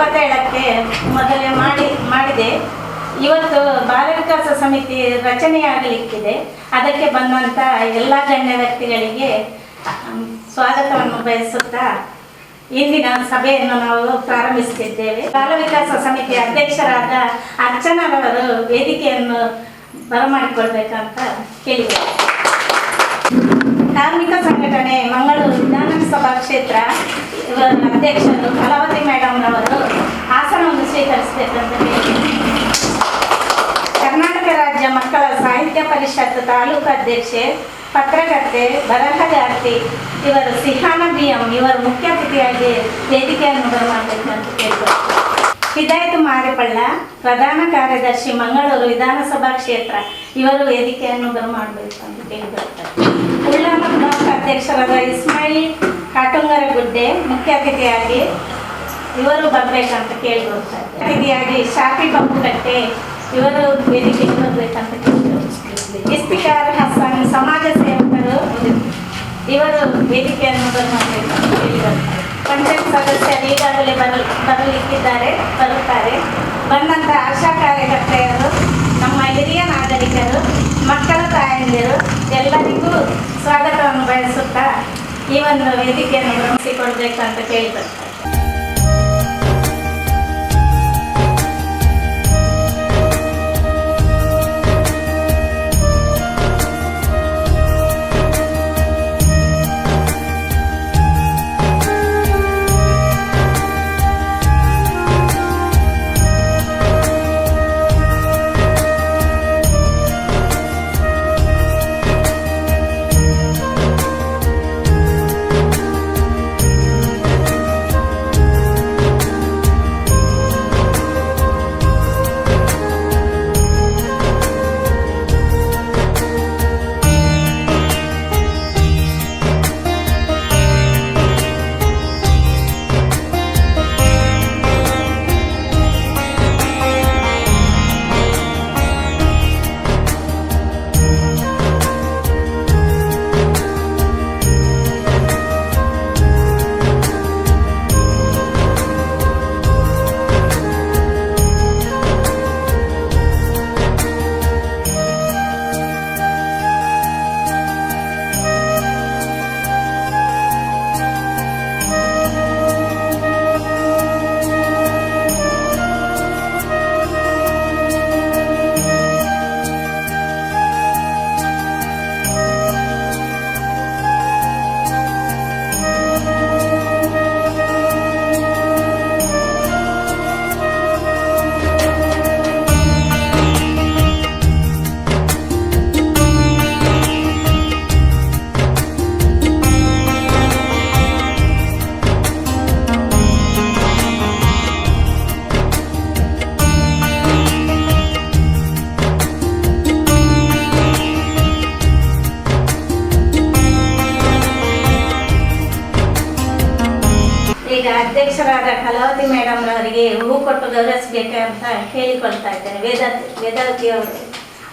27ಕ್ಕೆ ಮೊದಲೇ ಮಾಡಿದೆ. ಇವತ್ತು ಬಾಲ ವಿಕಾಸ ಸಮಿತಿ ರಚನೆಯಾಗಲಿಕ್ಕಿದೆ. ಅದಕ್ಕೆ ಬಂದಂಥ ಎಲ್ಲ ಗಣ್ಯ ವ್ಯಕ್ತಿಗಳಿಗೆ ಸ್ವಾಗತವನ್ನು ಬಯಸುತ್ತಾ ಇಂದಿನ ಸಭೆಯನ್ನು ನಾವು ಪ್ರಾರಂಭಿಸುತ್ತಿದ್ದೇವೆ. ಬಾಲ ವಿಕಾಸ ಸಮಿತಿ ಅಧ್ಯಕ್ಷರಾದ ಅರ್ಚನಾರವರು ವೇದಿಕೆಯನ್ನು ಬರಮಾಡಿಕೊಳ್ಬೇಕಂತ ಕೇಳಿದ್ದಾರೆ. ಕಾರ್ಮಿಕ ಸಂಘಟನೆ ಮಂಗಳೂರು ವಿಧಾನಸಭಾ ಕ್ಷೇತ್ರ ಅಧ್ಯಕ್ಷರು ಕಲಾವತಿ ಮೇಡಮ್ ರವರು ಆಸನವನ್ನು ಸ್ವೀಕರಿಸಬೇಕಂತ ಹೇಳಿದ್ದಾರೆ. ಕರ್ನಾಟಕ ರಾಜ್ಯ ಮಕ್ಕಳ ಸಾಹಿತ್ಯ ಪರಿಷತ್ ತಾಲೂಕು ಅಧ್ಯಕ್ಷೆ, ಪತ್ರಕರ್ತೆ, ಬರಹಗಾರ್ತಿ ಇವರು ಸಿಹಾನಾ BM ಇವರು ಮುಖ್ಯ ಅತಿಥಿಯಾಗಿ ವೇದಿಕೆಯನ್ನು ಬರಮಾಡಬೇಕಂತ ಕೇಳಿದ್ದಾರೆ. ಹಿದಾಯತ್ ಮಾರಿಪಳ್ಳ ಪ್ರಧಾನ ಕಾರ್ಯದರ್ಶಿ ಮಂಗಳೂರು ವಿಧಾನಸಭಾ ಕ್ಷೇತ್ರ ಇವರು ವೇದಿಕೆಯನ್ನು ಬರಮಾಡಬೇಕು ಅಂತ ಕೇಳಿಬರ್ತಾರೆ. ಉಳ್ಳಾಲ ಬ್ಲಾಕ್ ಅಧ್ಯಕ್ಷರಾದ ಇಸ್ಮಾಯಿಲ್ ಕಾಟುಂಗರಗುಡ್ಡೆ ಮುಖ್ಯ ಅತಿಥಿಯಾಗಿ ಇವರು ಬರಬೇಕಂತ ಕೇಳಿಬರ್ತಾರೆ. ಅತಿಥಿಯಾಗಿ ಶಾಫಿ ಬಬ್ಬುಕಟ್ಟೆ ಇವರು ವೇದಿಕೆಗೆ ಬರಬೇಕಂತ ಕೇಳಿದರು. ಇಸ್ತಿಕಾರ್ ಹಸನ್ ಸಮಾಜ ಸೇವಕರು ಇವರು ವೇದಿಕೆಯನ್ನು ಬರಮಾಡಬೇಕಂತ ಕೇಳಿಬರ್ತಾರೆ. ಪಂಚಾಯತ್ ಸದಸ್ಯರು ಈಗಾಗಲೇ ಬರುತ್ತಾರೆ. ಬಂದಂಥ ಆಶಾ ಕಾರ್ಯಕರ್ತೆಯರು, ನಮ್ಮ ಹಿರಿಯ ನಾಗರಿಕರು, ಮಕ್ಕಳ ತಾಯಂದಿರು ಎಲ್ಲರಿಗೂ ಸ್ವಾಗತವನ್ನು ಬಯಸುತ್ತಾ ಈ ಒಂದು ವೇದಿಕೆಯನ್ನು ಗಮನಿಸಿಕೊಳ್ಬೇಕಂತ ಕೇಳಿಬರ್ತಾರೆ. ಈಗ ಅಧ್ಯಕ್ಷರಾದ ಕಲಾವತಿ ಮೇಡಮ್ ರವರಿಗೆ ಹೂ ಕೊಟ್ಟು ಗೌರವಿಸಬೇಕಂತ ಕೇಳಿಕೊಳ್ತಾ ಇದ್ದೇನೆ. ವೇದಾವತಿ ಅವರು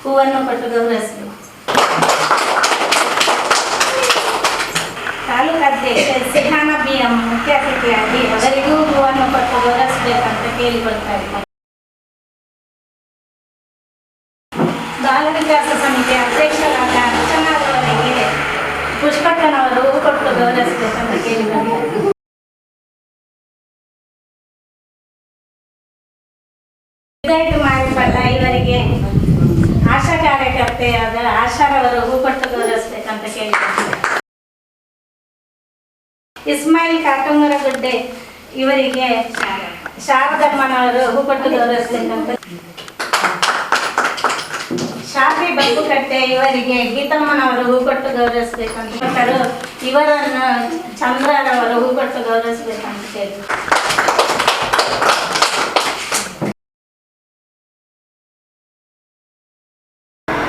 ಹೂವನ್ನು ಕೊಟ್ಟು ಗೌರವಿಸಬೇಕು. ತಾಲೂಕು ಅಧ್ಯಕ್ಷೆ ಸಿಹಾನಾ BM ಮುಖ್ಯ ಅತಿಥಿಯಾಗಿ ಅವರಿಗೂ ಹೂವನ್ನು ಕೊಟ್ಟು ಗೌರವಿಸಬೇಕಂತ ಕೇಳಿಕೊಳ್ತಾ ಇದ್ದಾರೆ. ಬಾಲ ವಿಕಾಸ ಸಮಿತಿ ಅಧ್ಯಕ್ಷರಾದ ಅರ್ಚನಾರವರಿಗೆ ಪುಷ್ಪಕ್ಕನವರು ಹೂ ಕೊಟ್ಟು ಗೌರವಿಸಬೇಕಂತ ಕೇಳಿಕೊಂಡಿದ್ದಾರೆ. ಹಿದಾಯತ್ ಮಾರಿಪಳ್ಳ ಇವರಿಗೆ ಆಶಾ ಕಾರ್ಯಕರ್ತೆಯಾದ ಆಶಾರವರು ಹೂ ಕೊಟ್ಟು ಗೌರವಿಸಬೇಕಂತ ಕೇಳಿದ್ದಾರೆ. ಇಸ್ಮಾಯಿಲ್ ಕಾಟುಂಗರಗುಡ್ಡೆ ಇವರಿಗೆ ಶಾರದಮ್ಮನವರು ಹೂ ಕೊಟ್ಟು ಗೌರವಿಸಬೇಕಂತ. ಶಾಫಿ ಬಬ್ಬುಕಟ್ಟೆ ಇವರಿಗೆ ಗೀತಮ್ಮನವರು ಹೂ ಕೊಟ್ಟು ಗೌರವಿಸಬೇಕಂತ. ಇವರನ್ನು ಚಂದ್ರರವರು ಹೂ ಕೊಟ್ಟು ಗೌರವಿಸಬೇಕಂತ ಕೇಳಿದ್ದಾರೆ.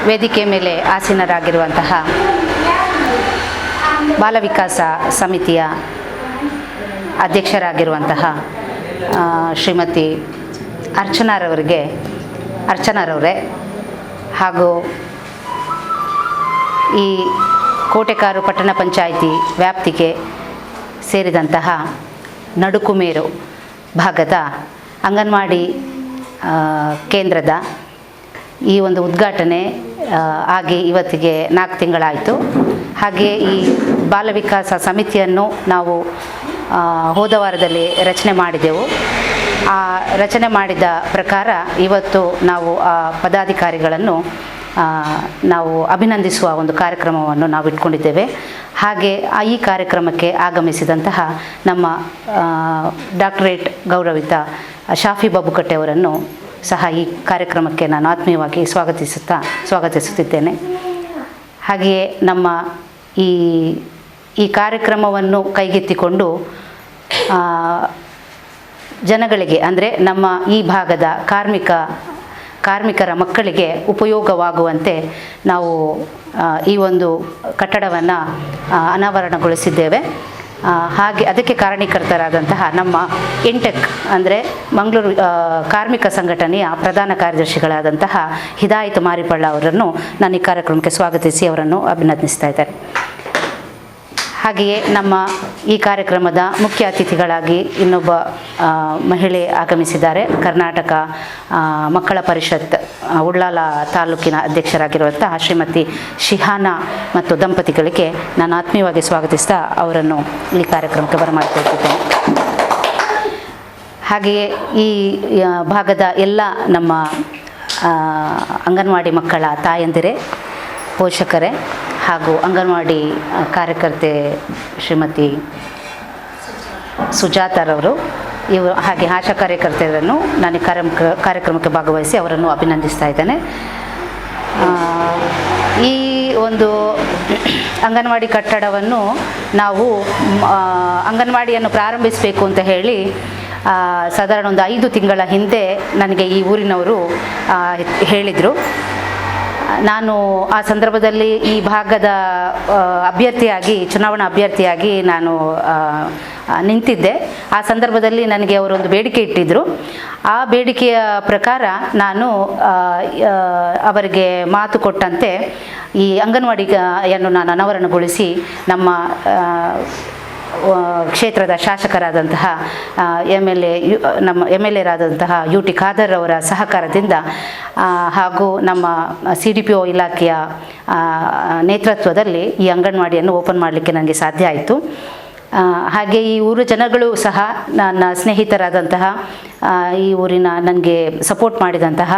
ವೇದಿಕೆ ಮೇಲೆ ಆಸೀನರಾಗಿರುವಂತಹ ಬಾಲ ವಿಕಾಸ ಸಮಿತಿಯ ಅಧ್ಯಕ್ಷರಾಗಿರುವಂತಹ ಶ್ರೀಮತಿ ಅರ್ಚನಾರವರೇ ಹಾಗೂ ಈ ಕೋಟೆಕಾರು ಪಟ್ಟಣ ಪಂಚಾಯಿತಿ ವ್ಯಾಪ್ತಿಗೆ ಸೇರಿದಂತಹ ನಡುಕುಮೇರು ಭಾಗದ ಅಂಗನವಾಡಿ ಕೇಂದ್ರದ ಈ ಒಂದು ಉದ್ಘಾಟನೆ ಆಗಿ ಇವತ್ತಿಗೆ 4 ತಿಂಗಳಾಯಿತು. ಹಾಗೆ ಈ ಬಾಲ ವಿಕಾಸ ಸಮಿತಿಯನ್ನು ನಾವು ಹೋದ ವಾರದಲ್ಲಿ ರಚನೆ ಮಾಡಿದೆವು. ಆ ರಚನೆ ಮಾಡಿದ ಪ್ರಕಾರ ಇವತ್ತು ನಾವು ಆ ಪದಾಧಿಕಾರಿಗಳನ್ನು ನಾವು ಅಭಿನಂದಿಸುವ ಒಂದು ಕಾರ್ಯಕ್ರಮವನ್ನು ನಾವು ಇಟ್ಕೊಂಡಿದ್ದೇವೆ. ಹಾಗೆ ಈ ಕಾರ್ಯಕ್ರಮಕ್ಕೆ ಆಗಮಿಸಿದಂತಹ ನಮ್ಮ ಡಾಕ್ಟರೇಟ್ ಗೌರವಿತ ಶಾಫಿ ಬಾಬುಕಟ್ಟೆ ಅವರನ್ನು ಸಹ ಈ ಕಾರ್ಯಕ್ರಮಕ್ಕೆ ನಾನು ಆತ್ಮೀಯವಾಗಿ ಸ್ವಾಗತಿಸುತ್ತಿದ್ದೇನೆ. ಹಾಗೆಯೇ ನಮ್ಮ ಈ ಕಾರ್ಯಕ್ರಮವನ್ನು ಕೈಗೆತ್ತಿಕೊಂಡು ಜನಗಳಿಗೆ, ಅಂದರೆ ನಮ್ಮ ಈ ಭಾಗದ ಕಾರ್ಮಿಕರ ಮಕ್ಕಳಿಗೆ ಉಪಯೋಗವಾಗುವಂತೆ ನಾವು ಈ ಒಂದು ಕಟ್ಟಡವನ್ನು ಅನಾವರಣಗೊಳಿಸಿದ್ದೇವೆ. ಹಾಗೆ ಅದಕ್ಕೆ ಕಾರಣೀಕರ್ತರಾದಂತಹ ನಮ್ಮ ಇಂಟೆಕ್ ಅಂದರೆ ಮಂಗಳೂರು ಕಾರ್ಮಿಕ ಸಂಘಟನೆಯ ಪ್ರಧಾನ ಕಾರ್ಯದರ್ಶಿಗಳಾದಂತಹ ಹಿದಾಯತ್ ಮಾರಿಪಳ್ಳ ಅವರನ್ನು ನಾನು ಈ ಕಾರ್ಯಕ್ರಮಕ್ಕೆ ಸ್ವಾಗತಿಸಿ ಅವರನ್ನು ಅಭಿನಂದಿಸ್ತಾ ಇದ್ದಾರೆ. ಹಾಗೆಯೇ ನಮ್ಮ ಈ ಕಾರ್ಯಕ್ರಮದ ಮುಖ್ಯ ಅತಿಥಿಗಳಾಗಿ ಇನ್ನೊಬ್ಬ ಮಹಿಳೆ ಆಗಮಿಸಿದ್ದಾರೆ. ಕರ್ನಾಟಕ ಮಕ್ಕಳ ಪರಿಷತ್ ಉಳ್ಳಾಲ ತಾಲೂಕಿನ ಅಧ್ಯಕ್ಷರಾಗಿರುವಂತಹ ಶ್ರೀಮತಿ ಶಿಹಾನಾ ಮತ್ತು ದಂಪತಿಗಳಿಗೆ ನಾನು ಆತ್ಮೀಯವಾಗಿ ಸ್ವಾಗತಿಸ್ತಾ ಅವರನ್ನು ಈ ಕಾರ್ಯಕ್ರಮಕ್ಕೆ ಬರಮಾಡ್ಕೊಳ್ತಿದ್ದೇನೆ. ಹಾಗೆಯೇ ಈ ಭಾಗದ ಎಲ್ಲ ನಮ್ಮ ಅಂಗನವಾಡಿ ಮಕ್ಕಳ ತಾಯಂದಿರೇ, ಪೋಷಕರೇ ಹಾಗೂ ಅಂಗನವಾಡಿ ಕಾರ್ಯಕರ್ತೆ ಶ್ರೀಮತಿ ಸುಜಾತಾರವರು, ಹಾಗೆ ಆಶಾ ಕಾರ್ಯಕರ್ತೆಯರನ್ನು ನಾನು ಕಾರ್ಯಕ್ರಮಕ್ಕೆ ಭಾಗವಹಿಸಿ ಅವರನ್ನು ಅಭಿನಂದಿಸ್ತಾ ಇದ್ದೇನೆ. ಈ ಒಂದು ಅಂಗನವಾಡಿ ಕಟ್ಟಡವನ್ನು ನಾವು ಅಂಗನವಾಡಿಯನ್ನು ಪ್ರಾರಂಭಿಸಬೇಕು ಅಂತ ಹೇಳಿ ಸಾಧಾರಣ ಒಂದು 5 ತಿಂಗಳ ಹಿಂದೆ ನನಗೆ ಈ ಊರಿನವರು ಹೇಳಿದರು. ನಾನು ಆ ಸಂದರ್ಭದಲ್ಲಿ ಈ ಭಾಗದ ಚುನಾವಣಾ ಅಭ್ಯರ್ಥಿಯಾಗಿ ನಾನು ನಿಂತಿದ್ದೆ. ಆ ಸಂದರ್ಭದಲ್ಲಿ ನನಗೆ ಅವರೊಂದು ಬೇಡಿಕೆ ಇಟ್ಟಿದ್ದರು. ಆ ಬೇಡಿಕೆಯ ಪ್ರಕಾರ ನಾನು ಅವರಿಗೆ ಮಾತು ಕೊಟ್ಟಂತೆ ಈ ಅಂಗನವಾಡಿಯನ್ನು ನಾನು ಅನಾವರಣಗೊಳಿಸಿ ನಮ್ಮ ಕ್ಷೇತ್ರದ ಶಾಸಕರಾದಂತಹ ನಮ್ಮ MLA UT ಖಾದರ್ ಅವರ ಸಹಕಾರದಿಂದ ಹಾಗೂ ನಮ್ಮ CDPO ಇಲಾಖೆಯ ನೇತೃತ್ವದಲ್ಲಿ ಈ ಅಂಗನವಾಡಿಯನ್ನು ಓಪನ್ ಮಾಡಲಿಕ್ಕೆ ನನಗೆ ಸಾಧ್ಯ ಆಯಿತು. ಹಾಗೆ ಈ ಊರು ಜನಗಳು ಸಹ ನನ್ನ ಸ್ನೇಹಿತರಾದಂತಹ ಈ ಊರಿನ ನನಗೆ ಸಪೋರ್ಟ್ ಮಾಡಿದಂತಹ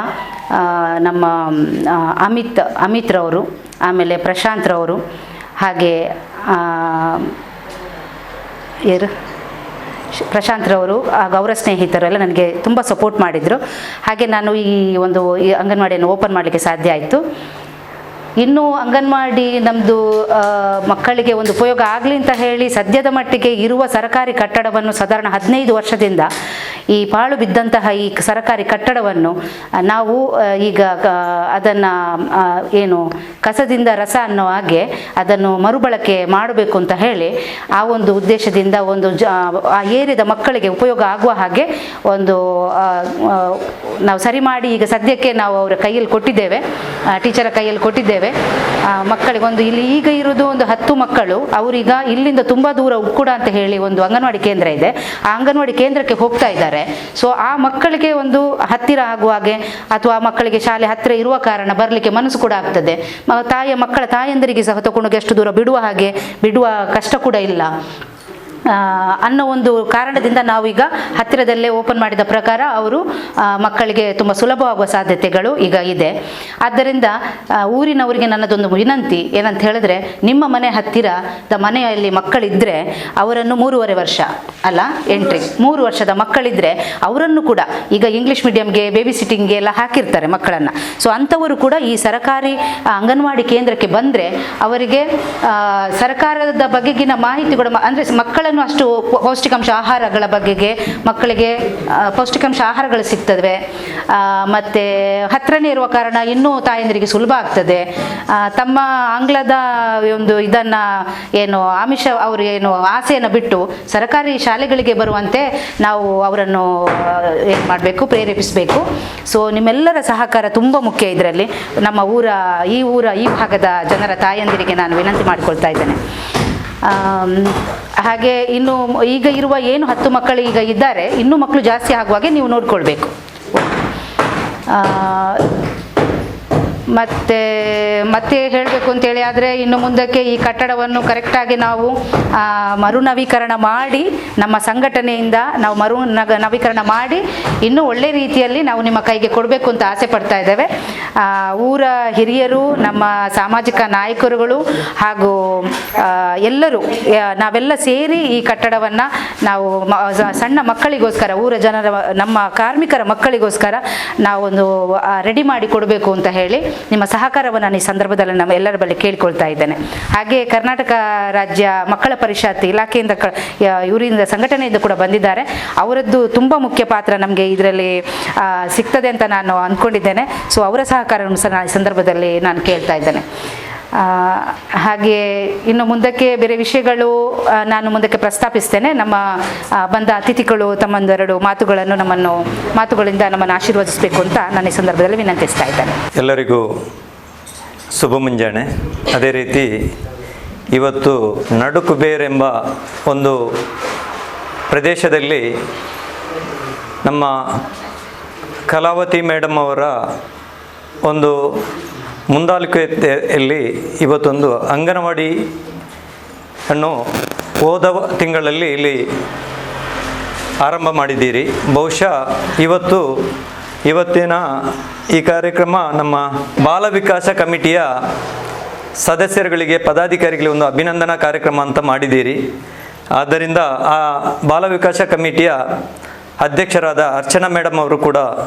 ನಮ್ಮ ಅಮಿತ್ರವರು, ಆಮೇಲೆ ಪ್ರಶಾಂತ್ರವರು, ಹಾಗೆ ಪ್ರಶಾಂತ್ರವರು ಹಾಗೂ ಅವರ ಸ್ನೇಹಿತರೆಲ್ಲ ನನಗೆ ತುಂಬ ಸಪೋರ್ಟ್ ಮಾಡಿದರು. ಹಾಗೆ ನಾನು ಈ ಅಂಗನವಾಡಿಯನ್ನು ಓಪನ್ ಮಾಡಲಿಕ್ಕೆ ಸಾಧ್ಯ ಆಯಿತು. ಇನ್ನು ಅಂಗನವಾಡಿ ನಮ್ಮದು ಮಕ್ಕಳಿಗೆ ಒಂದು ಉಪಯೋಗ ಆಗಲಿ ಅಂತ ಹೇಳಿ ಸದ್ಯದ ಮಟ್ಟಿಗೆ ಇರುವ ಸರ್ಕಾರಿ ಕಟ್ಟಡವನ್ನು ಸಾಧಾರಣ 15 ವರ್ಷದಿಂದ ಈ ಪಾಳು ಬಿದ್ದಂತಹ ಈ ಸರ್ಕಾರಿ ಕಟ್ಟಡವನ್ನು ನಾವು ಈಗ ಅದನ್ನು ಕಸದಿಂದ ರಸ ಅನ್ನೋ ಹಾಗೆ ಅದನ್ನು ಮರುಬಳಕೆ ಮಾಡಬೇಕು ಅಂತ ಹೇಳಿ ಆ ಒಂದು ಉದ್ದೇಶದಿಂದ ಆ ಏರಿಯಾದ ಮಕ್ಕಳಿಗೆ ಉಪಯೋಗ ಆಗುವ ಹಾಗೆ ನಾವು ಸರಿ ಮಾಡಿ ಈಗ ಸದ್ಯಕ್ಕೆ ನಾವು ಅವರ ಕೈಯಲ್ಲಿ ಕೊಟ್ಟಿದ್ದೇವೆ, ಟೀಚರ ಕೈಯಲ್ಲಿ ಕೊಟ್ಟಿದ್ದೇವೆ. ಮಕ್ಕಳಿಗೆ ಇಲ್ಲಿ ಈಗ ಇರೋದು 10 ಮಕ್ಕಳು, ಅವರೀಗ ಇಲ್ಲಿಂದ ತುಂಬ ದೂರ ಉಕ್ಕುಡ ಅಂತ ಹೇಳಿ ಒಂದು ಅಂಗನವಾಡಿ ಕೇಂದ್ರ ಇದೆ, ಆ ಅಂಗನವಾಡಿ ಕೇಂದ್ರಕ್ಕೆ ಹೋಗ್ತಾ ಇದ್ದಾರೆ. ಸೊ ಆ ಮಕ್ಕಳಿಗೆ ಹತ್ತಿರ ಆಗುವ ಹಾಗೆ ಅಥವಾ ಮಕ್ಕಳಿಗೆ ಶಾಲೆ ಹತ್ತಿರ ಇರುವ ಕಾರಣ ಬರಲಿಕ್ಕೆ ಮನಸ್ಸು ಕೂಡ ಆಗ್ತದೆ. ಮಕ್ಕಳ ತಾಯಂದರಿಗೆ ಸಹ ತಗೊಂಡೋಗಿ ಅಷ್ಟು ದೂರ ಬಿಡುವ ಕಷ್ಟ ಕೂಡ ಇಲ್ಲ ಅನ್ನೋ ಒಂದು ಕಾರಣದಿಂದ ನಾವೀಗ ಹತ್ತಿರದಲ್ಲೇ ಓಪನ್ ಮಾಡಿದ ಪ್ರಕಾರ ಅವರು ಮಕ್ಕಳಿಗೆ ತುಂಬ ಸುಲಭವಾಗುವ ಸಾಧ್ಯತೆಗಳು ಈಗ ಇದೆ. ಆದ್ದರಿಂದ ಊರಿನವರಿಗೆ ನನ್ನದೊಂದು ವಿನಂತಿ ಏನಂತ ಹೇಳಿದ್ರೆ, ನಿಮ್ಮ ಮನೆ ಹತ್ತಿರದ ಮನೆಯಲ್ಲಿ ಮಕ್ಕಳಿದ್ದರೆ ಅವರನ್ನು 3.5 ವರ್ಷ ಅಲ್ಲ ಎಂಟ್ರಿ 3 ವರ್ಷದ ಮಕ್ಕಳಿದ್ದರೆ ಅವರನ್ನು ಕೂಡ ಈಗ ಇಂಗ್ಲೀಷ್ ಮೀಡಿಯಂಗೆ ಬೇಬಿ ಸಿಟ್ಟಿಂಗ್ಗೆ ಎಲ್ಲ ಹಾಕಿರ್ತಾರೆ ಮಕ್ಕಳನ್ನು. ಸೊ ಅಂಥವರು ಕೂಡ ಈ ಸರ್ಕಾರಿ ಅಂಗನವಾಡಿ ಕೇಂದ್ರಕ್ಕೆ ಬಂದರೆ ಅವರಿಗೆ ಸರ್ಕಾರದ ಬಗೆಗಿನ ಮಾಹಿತಿಗಳು, ಅಂದರೆ ಮಕ್ಕಳನ್ನು ಅಷ್ಟು ಪೌಷ್ಟಿಕಾಂಶ ಆಹಾರಗಳ ಬಗೆಗೆ ಮಕ್ಕಳಿಗೆ ಪೌಷ್ಟಿಕಾಂಶ ಆಹಾರಗಳು ಸಿಗ್ತವೆ. ಮತ್ತು ಹತ್ತಿರನೇ ಇರುವ ಕಾರಣ ಇನ್ನೂ ತಾಯಂದಿರಿಗೆ ಸುಲಭ ಆಗ್ತದೆ. ತಮ್ಮ ಆಂಗ್ಲದ ಅವರು ಆಸೆಯನ್ನು ಬಿಟ್ಟು ಸರ್ಕಾರಿ ಶಾಲೆಗಳಿಗೆ ಬರುವಂತೆ ನಾವು ಅವರನ್ನು ಏನು ಮಾಡಬೇಕು, ಪ್ರೇರೇಪಿಸಬೇಕು. ಸೊ ನಿಮ್ಮೆಲ್ಲರ ಸಹಕಾರ ತುಂಬ ಮುಖ್ಯ ಇದರಲ್ಲಿ. ನಮ್ಮ ಈ ಭಾಗದ ಜನರ ತಾಯಂದಿರಿಗೆ ನಾನು ವಿನಂತಿ ಮಾಡಿಕೊಳ್ತಾ ಇದ್ದೇನೆ. ಹಾಗೆ ಇನ್ನು ಈಗ ಇರುವ ಏನು 10 ಮಕ್ಕಳು ಈಗ ಇದ್ದಾರೆ, ಇನ್ನೂ ಮಕ್ಕಳು ಜಾಸ್ತಿ ಆಗುವಾಗೆ ನೀವು ನೋಡಿಕೊಳ್ಬೇಕು. ಮತ್ತೆ ಹೇಳಬೇಕು ಅಂತೇಳಿ ಆದರೆ, ಇನ್ನು ಮುಂದಕ್ಕೆ ಈ ಕಟ್ಟಡವನ್ನು ಕರೆಕ್ಟಾಗಿ ನಾವು ಮರುನವೀಕರಣ ಮಾಡಿ, ನಮ್ಮ ಸಂಘಟನೆಯಿಂದ ನಾವು ನವೀಕರಣ ಮಾಡಿ ಇನ್ನೂ ಒಳ್ಳೆ ರೀತಿಯಲ್ಲಿ ನಾವು ನಿಮ್ಮ ಕೈಗೆ ಕೊಡಬೇಕು ಅಂತ ಆಸೆ ಪಡ್ತಾ ಇದ್ದೇವೆ. ಊರ ಹಿರಿಯರು, ನಮ್ಮ ಸಾಮಾಜಿಕ ನಾಯಕರುಗಳು ಹಾಗೂ ಎಲ್ಲರೂ ನಾವೆಲ್ಲ ಸೇರಿ ಈ ಕಟ್ಟಡವನ್ನು ನಾವು ಸಣ್ಣ ಮಕ್ಕಳಿಗೋಸ್ಕರ, ಊರ ಜನರ, ನಮ್ಮ ಕಾರ್ಮಿಕರ ಮಕ್ಕಳಿಗೋಸ್ಕರ ನಾವೊಂದು ರೆಡಿ ಮಾಡಿ ಕೊಡಬೇಕು ಅಂತ ಹೇಳಿ ನಿಮ್ಮ ಸಹಕಾರವನ್ನು ನಾನು ಈ ಸಂದರ್ಭದಲ್ಲಿ ನಮ್ಮ ಎಲ್ಲರ ಬಳಿ ಕೇಳಿಕೊಳ್ತಾ ಇದ್ದೇನೆ. ಹಾಗೆ ಕರ್ನಾಟಕ ರಾಜ್ಯ ಮಕ್ಕಳ ಪರಿಷತ್ ಇಲಾಖೆಯಿಂದ ಇವರಿಂದ ಸಂಘಟನೆಯಿಂದ ಕೂಡ ಬಂದಿದ್ದಾರೆ. ಅವರದ್ದು ತುಂಬ ಮುಖ್ಯ ಪಾತ್ರ ನಮಗೆ ಇದರಲ್ಲಿ ಸಿಗ್ತದೆ ಅಂತ ನಾನು ಅಂದ್ಕೊಂಡಿದ್ದೇನೆ. ಸೊ ಅವರ ಸಹಕಾರವನ್ನು ಸಹ ನಾನು ಈ ಸಂದರ್ಭದಲ್ಲಿ ನಾನು ಕೇಳ್ತಾ ಇದ್ದೇನೆ. ಹಾಗೆ ಇನ್ನು ಮುಂದಕ್ಕೆ ಬೇರೆ ವಿಷಯಗಳು ನಾನು ಮುಂದಕ್ಕೆ ಪ್ರಸ್ತಾಪಿಸ್ತೇನೆ. ನಮ್ಮ ಬಂದ ಅತಿಥಿಗಳು ತಮ್ಮೊಂದೆರಡು ಮಾತುಗಳಿಂದ ನಮ್ಮನ್ನು ಆಶೀರ್ವದಿಸಬೇಕು ಅಂತ ನಾನು ಈ ಸಂದರ್ಭದಲ್ಲಿ ವಿನಂತಿಸ್ತಾ ಇದ್ದೇನೆ. ಎಲ್ಲರಿಗೂ ಶುಭ ಮುಂಜಾನೆ. ಅದೇ ರೀತಿ ಇವತ್ತು ನಡುಕುಬೇರ್ ಎಂಬ ಒಂದು ಪ್ರದೇಶದಲ್ಲಿ ನಮ್ಮ ಕಲಾವತಿ ಮೇಡಮ್ ಅವರ ಒಂದು ಮುಂದಾಲುವಿಕೆಯಲ್ಲಿ ಇವತ್ತೊಂದು ಅಂಗನವಾಡಿಯನ್ನು ಹೋದ ತಿಂಗಳಲ್ಲಿ ಇಲ್ಲಿ ಆರಂಭ ಮಾಡಿದ್ದೀರಿ. ಬಹುಶಃ ಇವತ್ತಿನ ಈ ಕಾರ್ಯಕ್ರಮ ನಮ್ಮ ಬಾಲ ವಿಕಾಸ ಕಮಿಟಿಯ ಸದಸ್ಯರುಗಳಿಗೆ, ಪದಾಧಿಕಾರಿಗಳಿಗೆ ಒಂದು ಅಭಿನಂದನಾ ಕಾರ್ಯಕ್ರಮ ಅಂತ ಮಾಡಿದ್ದೀರಿ. ಆದ್ದರಿಂದ ಆ ಬಾಲ ವಿಕಾಸ ಕಮಿಟಿಯ ಅಧ್ಯಕ್ಷರಾದ ಅರ್ಚನಾ ಮೇಡಮ್ ಅವರು ಕೂಡ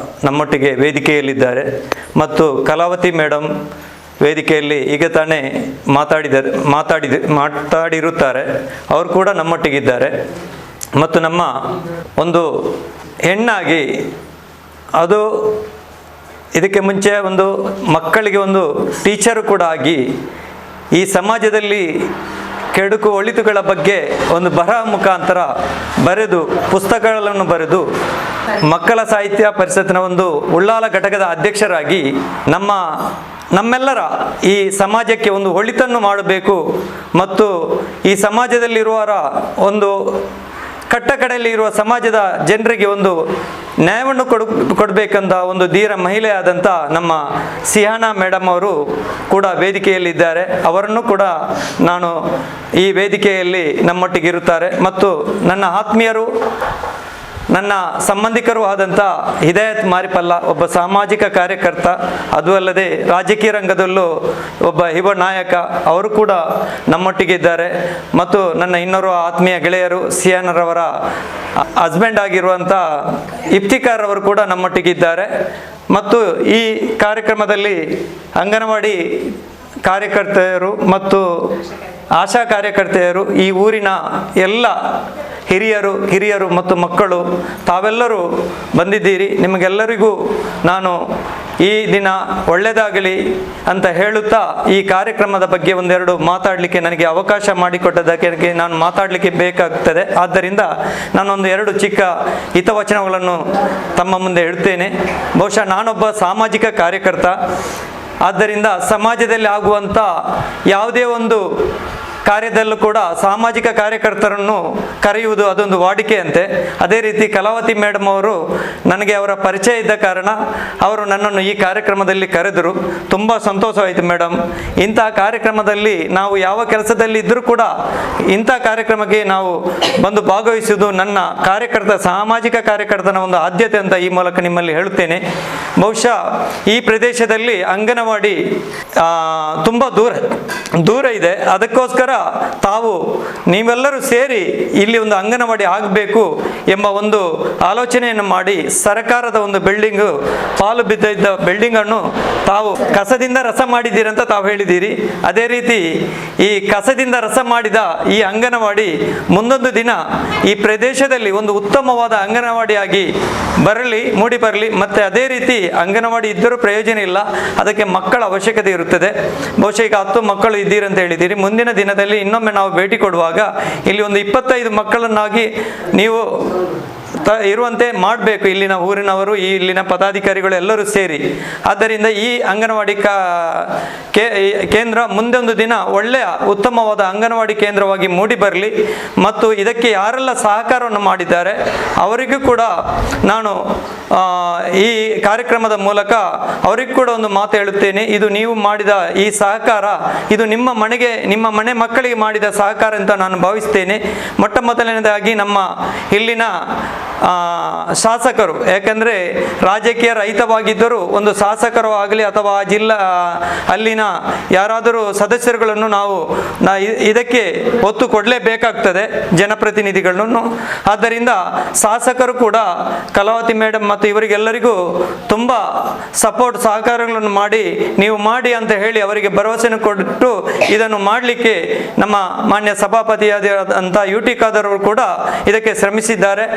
ನಮ್ಮೊಟ್ಟಿಗೆ ವೇದಿಕೆಯಲ್ಲಿದ್ದಾರೆ ಮತ್ತು ಕಲಾವತಿ ಮೇಡಮ್ ವೇದಿಕೆಯಲ್ಲಿ ಈಗ ತಾನೇ ಮಾತಾಡಿರುತ್ತಾರೆ, ಅವರು ಕೂಡ ನಮ್ಮೊಟ್ಟಿಗಿದ್ದಾರೆ. ಮತ್ತು ನಮ್ಮ ಒಂದು ಹೆಣ್ಣಾಗಿ, ಅದು ಇದಕ್ಕೆ ಮುಂಚೆ ಒಂದು ಮಕ್ಕಳಿಗೆ ಒಂದು ಟೀಚರು ಕೂಡ ಆಗಿ ಈ ಸಮಾಜದಲ್ಲಿ ಕೆಡುಕು ಒಳಿತುಗಳ ಬಗ್ಗೆ ಒಂದು ಬರಹ ಮುಖಾಂತರ ಬರೆದು, ಪುಸ್ತಕಗಳನ್ನು ಬರೆದು ಮಕ್ಕಳ ಸಾಹಿತ್ಯ ಪರಿಷತ್ತಿನ ಒಂದು ಉಳ್ಳಾಲ ಘಟಕದ ಅಧ್ಯಕ್ಷರಾಗಿ ನಮ್ಮೆಲ್ಲರ ಈ ಸಮಾಜಕ್ಕೆ ಒಂದು ಒಳಿತನ್ನು ಮಾಡಬೇಕು ಮತ್ತು ಈ ಸಮಾಜದಲ್ಲಿರುವವರ ಒಂದು ಕಟ್ಟಕಡೆಯಲ್ಲಿ ಇರುವ ಸಮಾಜದ ಜನರಿಗೆ ಒಂದು ನ್ಯಾಯವನ್ನು ಕೊಡಬೇಕಂತ ಒಂದು ಧೀರ ಮಹಿಳೆಯಾದಂಥ ನಮ್ಮ ಸಿಹಾನಾ ಮೇಡಮ್ ಅವರು ಕೂಡ ವೇದಿಕೆಯಲ್ಲಿದ್ದಾರೆ. ಅವರನ್ನು ಕೂಡ ನಾನು ಈ ವೇದಿಕೆಯಲ್ಲಿ ನಮ್ಮೊಟ್ಟಿಗಿರುತ್ತಾರೆ. ಮತ್ತು ನನ್ನ ಆತ್ಮೀಯರು, ನನ್ನ ಸಂಬಂಧಿಕರು ಆದಂಥ ಹಿದಾಯತ್ ಮಾರಿಪಲ್ಲ, ಒಬ್ಬ ಸಾಮಾಜಿಕ ಕಾರ್ಯಕರ್ತ, ಅದು ಅಲ್ಲದೆ ರಾಜಕೀಯ ರಂಗದಲ್ಲೂ ಒಬ್ಬ ಯುವ ನಾಯಕ, ಅವರು ಕೂಡ ನಮ್ಮೊಟ್ಟಿಗಿದ್ದಾರೆ. ಮತ್ತು ನನ್ನ ಇನ್ನೋರ್ವ ಆತ್ಮೀಯ ಗೆಳೆಯರು, ಸಿಯಾನರವರ ಹಸ್ಬೆಂಡ್ ಆಗಿರುವಂಥ ಇಫ್ತಿಕಾರ್ ಅವರು ಕೂಡ ನಮ್ಮೊಟ್ಟಿಗಿದ್ದಾರೆ. ಮತ್ತು ಈ ಕಾರ್ಯಕ್ರಮದಲ್ಲಿ ಅಂಗನವಾಡಿ ಕಾರ್ಯಕರ್ತೆಯರು ಮತ್ತು ಆಶಾ ಕಾರ್ಯಕರ್ತೆಯರು, ಈ ಊರಿನ ಎಲ್ಲ ಹಿರಿಯರು ಮತ್ತು ಮಕ್ಕಳು ತಾವೆಲ್ಲರೂ ಬಂದಿದ್ದೀರಿ. ನಿಮಗೆಲ್ಲರಿಗೂ ನಾನು ಈ ದಿನ ಒಳ್ಳೆಯದಾಗಲಿ ಅಂತ ಹೇಳುತ್ತಾ ಈ ಕಾರ್ಯಕ್ರಮದ ಬಗ್ಗೆ ಒಂದೆರಡು ಮಾತಾಡಲಿಕ್ಕೆ ನನಗೆ ಅವಕಾಶ ಮಾಡಿಕೊಟ್ಟದಕ್ಕೆ ನಾನು ಮಾತಾಡಲಿಕ್ಕೆ ಬೇಕಾಗ್ತದೆ. ಆದ್ದರಿಂದ ನಾನೊಂದು 2 ಚಿಕ್ಕ ಹಿತವಚನಗಳನ್ನು ತಮ್ಮ ಮುಂದೆ ಇಡ್ತೇನೆ. ಬಹುಶಃ ನಾನೊಬ್ಬ ಸಾಮಾಜಿಕ ಕಾರ್ಯಕರ್ತ. ಆದ್ದರಿಂದ ಸಮಾಜದಲ್ಲಿ ಆಗುವಂಥ ಯಾವುದೇ ಒಂದು ಕಾರ್ಯದಲ್ಲೂ ಕೂಡ ಸಾಮಾಜಿಕ ಕಾರ್ಯಕರ್ತರನ್ನು ಕರೆಯುವುದು ಅದೊಂದು ವಾಡಿಕೆಯಂತೆ. ಅದೇ ರೀತಿ ಕಲಾವತಿ ಮೇಡಮ್ ಅವರು, ನನಗೆ ಅವರ ಪರಿಚಯ ಇದ್ದ ಕಾರಣ ಅವರು ನನ್ನನ್ನು ಈ ಕಾರ್ಯಕ್ರಮದಲ್ಲಿ ಕರೆದರು. ತುಂಬ ಸಂತೋಷವಾಯಿತು ಮೇಡಮ್. ಇಂಥ ಕಾರ್ಯಕ್ರಮದಲ್ಲಿ ನಾವು ಯಾವ ಕೆಲಸದಲ್ಲಿ ಇದ್ದರೂ ಕೂಡ ಇಂಥ ಕಾರ್ಯಕ್ರಮಕ್ಕೆ ನಾವು ಬಂದು ಭಾಗವಹಿಸುವುದು ನನ್ನ ಸಾಮಾಜಿಕ ಕಾರ್ಯಕರ್ತನ ಒಂದು ಆದ್ಯತೆ ಅಂತ ಈ ಮೂಲಕ ನಿಮ್ಮಲ್ಲಿ ಹೇಳುತ್ತೇನೆ. ಬಹುಶಃ ಈ ಪ್ರದೇಶದಲ್ಲಿ ಅಂಗನವಾಡಿ ತುಂಬ ದೂರ ಇದೆ. ಅದಕ್ಕೋಸ್ಕರ ನೀವೆಲ್ಲರೂ ಸೇರಿ ಇಲ್ಲಿ ಒಂದು ಅಂಗನವಾಡಿ ಆಗಬೇಕು ಎಂಬ ಒಂದು ಆಲೋಚನೆಯನ್ನು ಮಾಡಿ ಸರ್ಕಾರದ ಒಂದು ಪಾಲು ಬಿದ್ದ ಬಿಲ್ಡಿಂಗ್ ಅನ್ನು ತಾವು ಕಸದಿಂದ ರಸ ಮಾಡಿದ್ದೀರಂತ ತಾವು ಹೇಳಿದ್ದೀರಿ. ಅದೇ ರೀತಿ ಈ ಕಸದಿಂದ ರಸ ಮಾಡಿದ ಈ ಅಂಗನವಾಡಿ ಮುಂದೊಂದು ದಿನ ಈ ಪ್ರದೇಶದಲ್ಲಿ ಒಂದು ಉತ್ತಮವಾದ ಅಂಗನವಾಡಿಯಾಗಿ ಮೂಡಿ ಬರಲಿ. ಮತ್ತೆ ಅದೇ ರೀತಿ ಅಂಗನವಾಡಿ ಇದ್ದರೂ ಪ್ರಯೋಜನ ಇಲ್ಲ, ಅದಕ್ಕೆ ಮಕ್ಕಳ ಅವಶ್ಯಕತೆ ಇರುತ್ತದೆ. ಬಹುಶಃ ಈಗ 10 ಮಕ್ಕಳು ಇದ್ದೀರಂತ ಹೇಳಿದ್ದೀರಿ. ಮುಂದಿನ ದಿನದಲ್ಲಿ ಕಾರ್ಯಕ್ರಮದಲ್ಲಿ ಇನ್ನೊಮ್ಮೆ ನಾವು ಭೇಟಿ ಕೊಡುವಾಗ ಇಲ್ಲಿ ಒಂದು 25 ಮಕ್ಕಳನ್ನಾಗಿ ನೀವು ಇರುವಂತೆ ಮಾಡಬೇಕು, ಇಲ್ಲಿನ ಊರಿನವರು, ಇಲ್ಲಿನ ಪದಾಧಿಕಾರಿಗಳು ಎಲ್ಲರೂ ಸೇರಿ. ಆದ್ದರಿಂದ ಈ ಅಂಗನವಾಡಿ ಕೇಂದ್ರ ಮುಂದೆ ಒಂದು ದಿನ ಒಳ್ಳೆಯ ಉತ್ತಮವಾದ ಅಂಗನವಾಡಿ ಕೇಂದ್ರವಾಗಿ ಮೂಡಿ ಬರಲಿ. ಮತ್ತು ಇದಕ್ಕೆ ಯಾರೆಲ್ಲ ಸಹಕಾರವನ್ನು ಮಾಡಿದ್ದಾರೆ ಅವರಿಗೂ ಕೂಡ ನಾನು ಈ ಕಾರ್ಯಕ್ರಮದ ಮೂಲಕ ಅವರಿಗೂ ಕೂಡ ಒಂದು ಮಾತು ಹೇಳುತ್ತೇನೆ. ಇದು ನೀವು ಮಾಡಿದ ಈ ಸಹಕಾರ, ಇದು ನಿಮ್ಮ ಮನೆ ಮಕ್ಕಳಿಗೆ ಮಾಡಿದ ಸಹಕಾರ ಅಂತ ನಾನು ಭಾವಿಸ್ತೇನೆ. ಮೊಟ್ಟ ಮೊದಲನೇದಾಗಿ ನಮ್ಮ ಇಲ್ಲಿನ ಶಾಸಕರು, ಯಾಕಂದರೆ ರಾಜಕೀಯ ರಹಿತವಾಗಿದ್ದರೂ ಒಂದು ಶಾಸಕರು ಆಗಲಿ ಅಥವಾ ಅಲ್ಲಿನ ಯಾರಾದರೂ ಸದಸ್ಯರುಗಳನ್ನು ನಾವು ಇದಕ್ಕೆ ಒತ್ತು ಕೊಡಲೇಬೇಕಾಗ್ತದೆ, ಜನಪ್ರತಿನಿಧಿಗಳನ್ನು. ಆದ್ದರಿಂದ ಶಾಸಕರು ಕೂಡ ಕಲಾವತಿ ಮೇಡಮ್ ಮತ್ತು ಇವರಿಗೆಲ್ಲರಿಗೂ ತುಂಬ ಸಹಕಾರಗಳನ್ನು ಮಾಡಿ ನೀವು ಮಾಡಿ ಅಂತ ಹೇಳಿ ಅವರಿಗೆ ಭರವಸೆಯನ್ನು ಕೊಟ್ಟು ಇದನ್ನು ಮಾಡಲಿಕ್ಕೆ ನಮ್ಮ ಮಾನ್ಯ ಸಭಾಪತಿಯಾದಂಥ UT ಖಾದರ್ ಅವರು ಕೂಡ ಇದಕ್ಕೆ ಶ್ರಮಿಸಿದ್ದಾರೆ.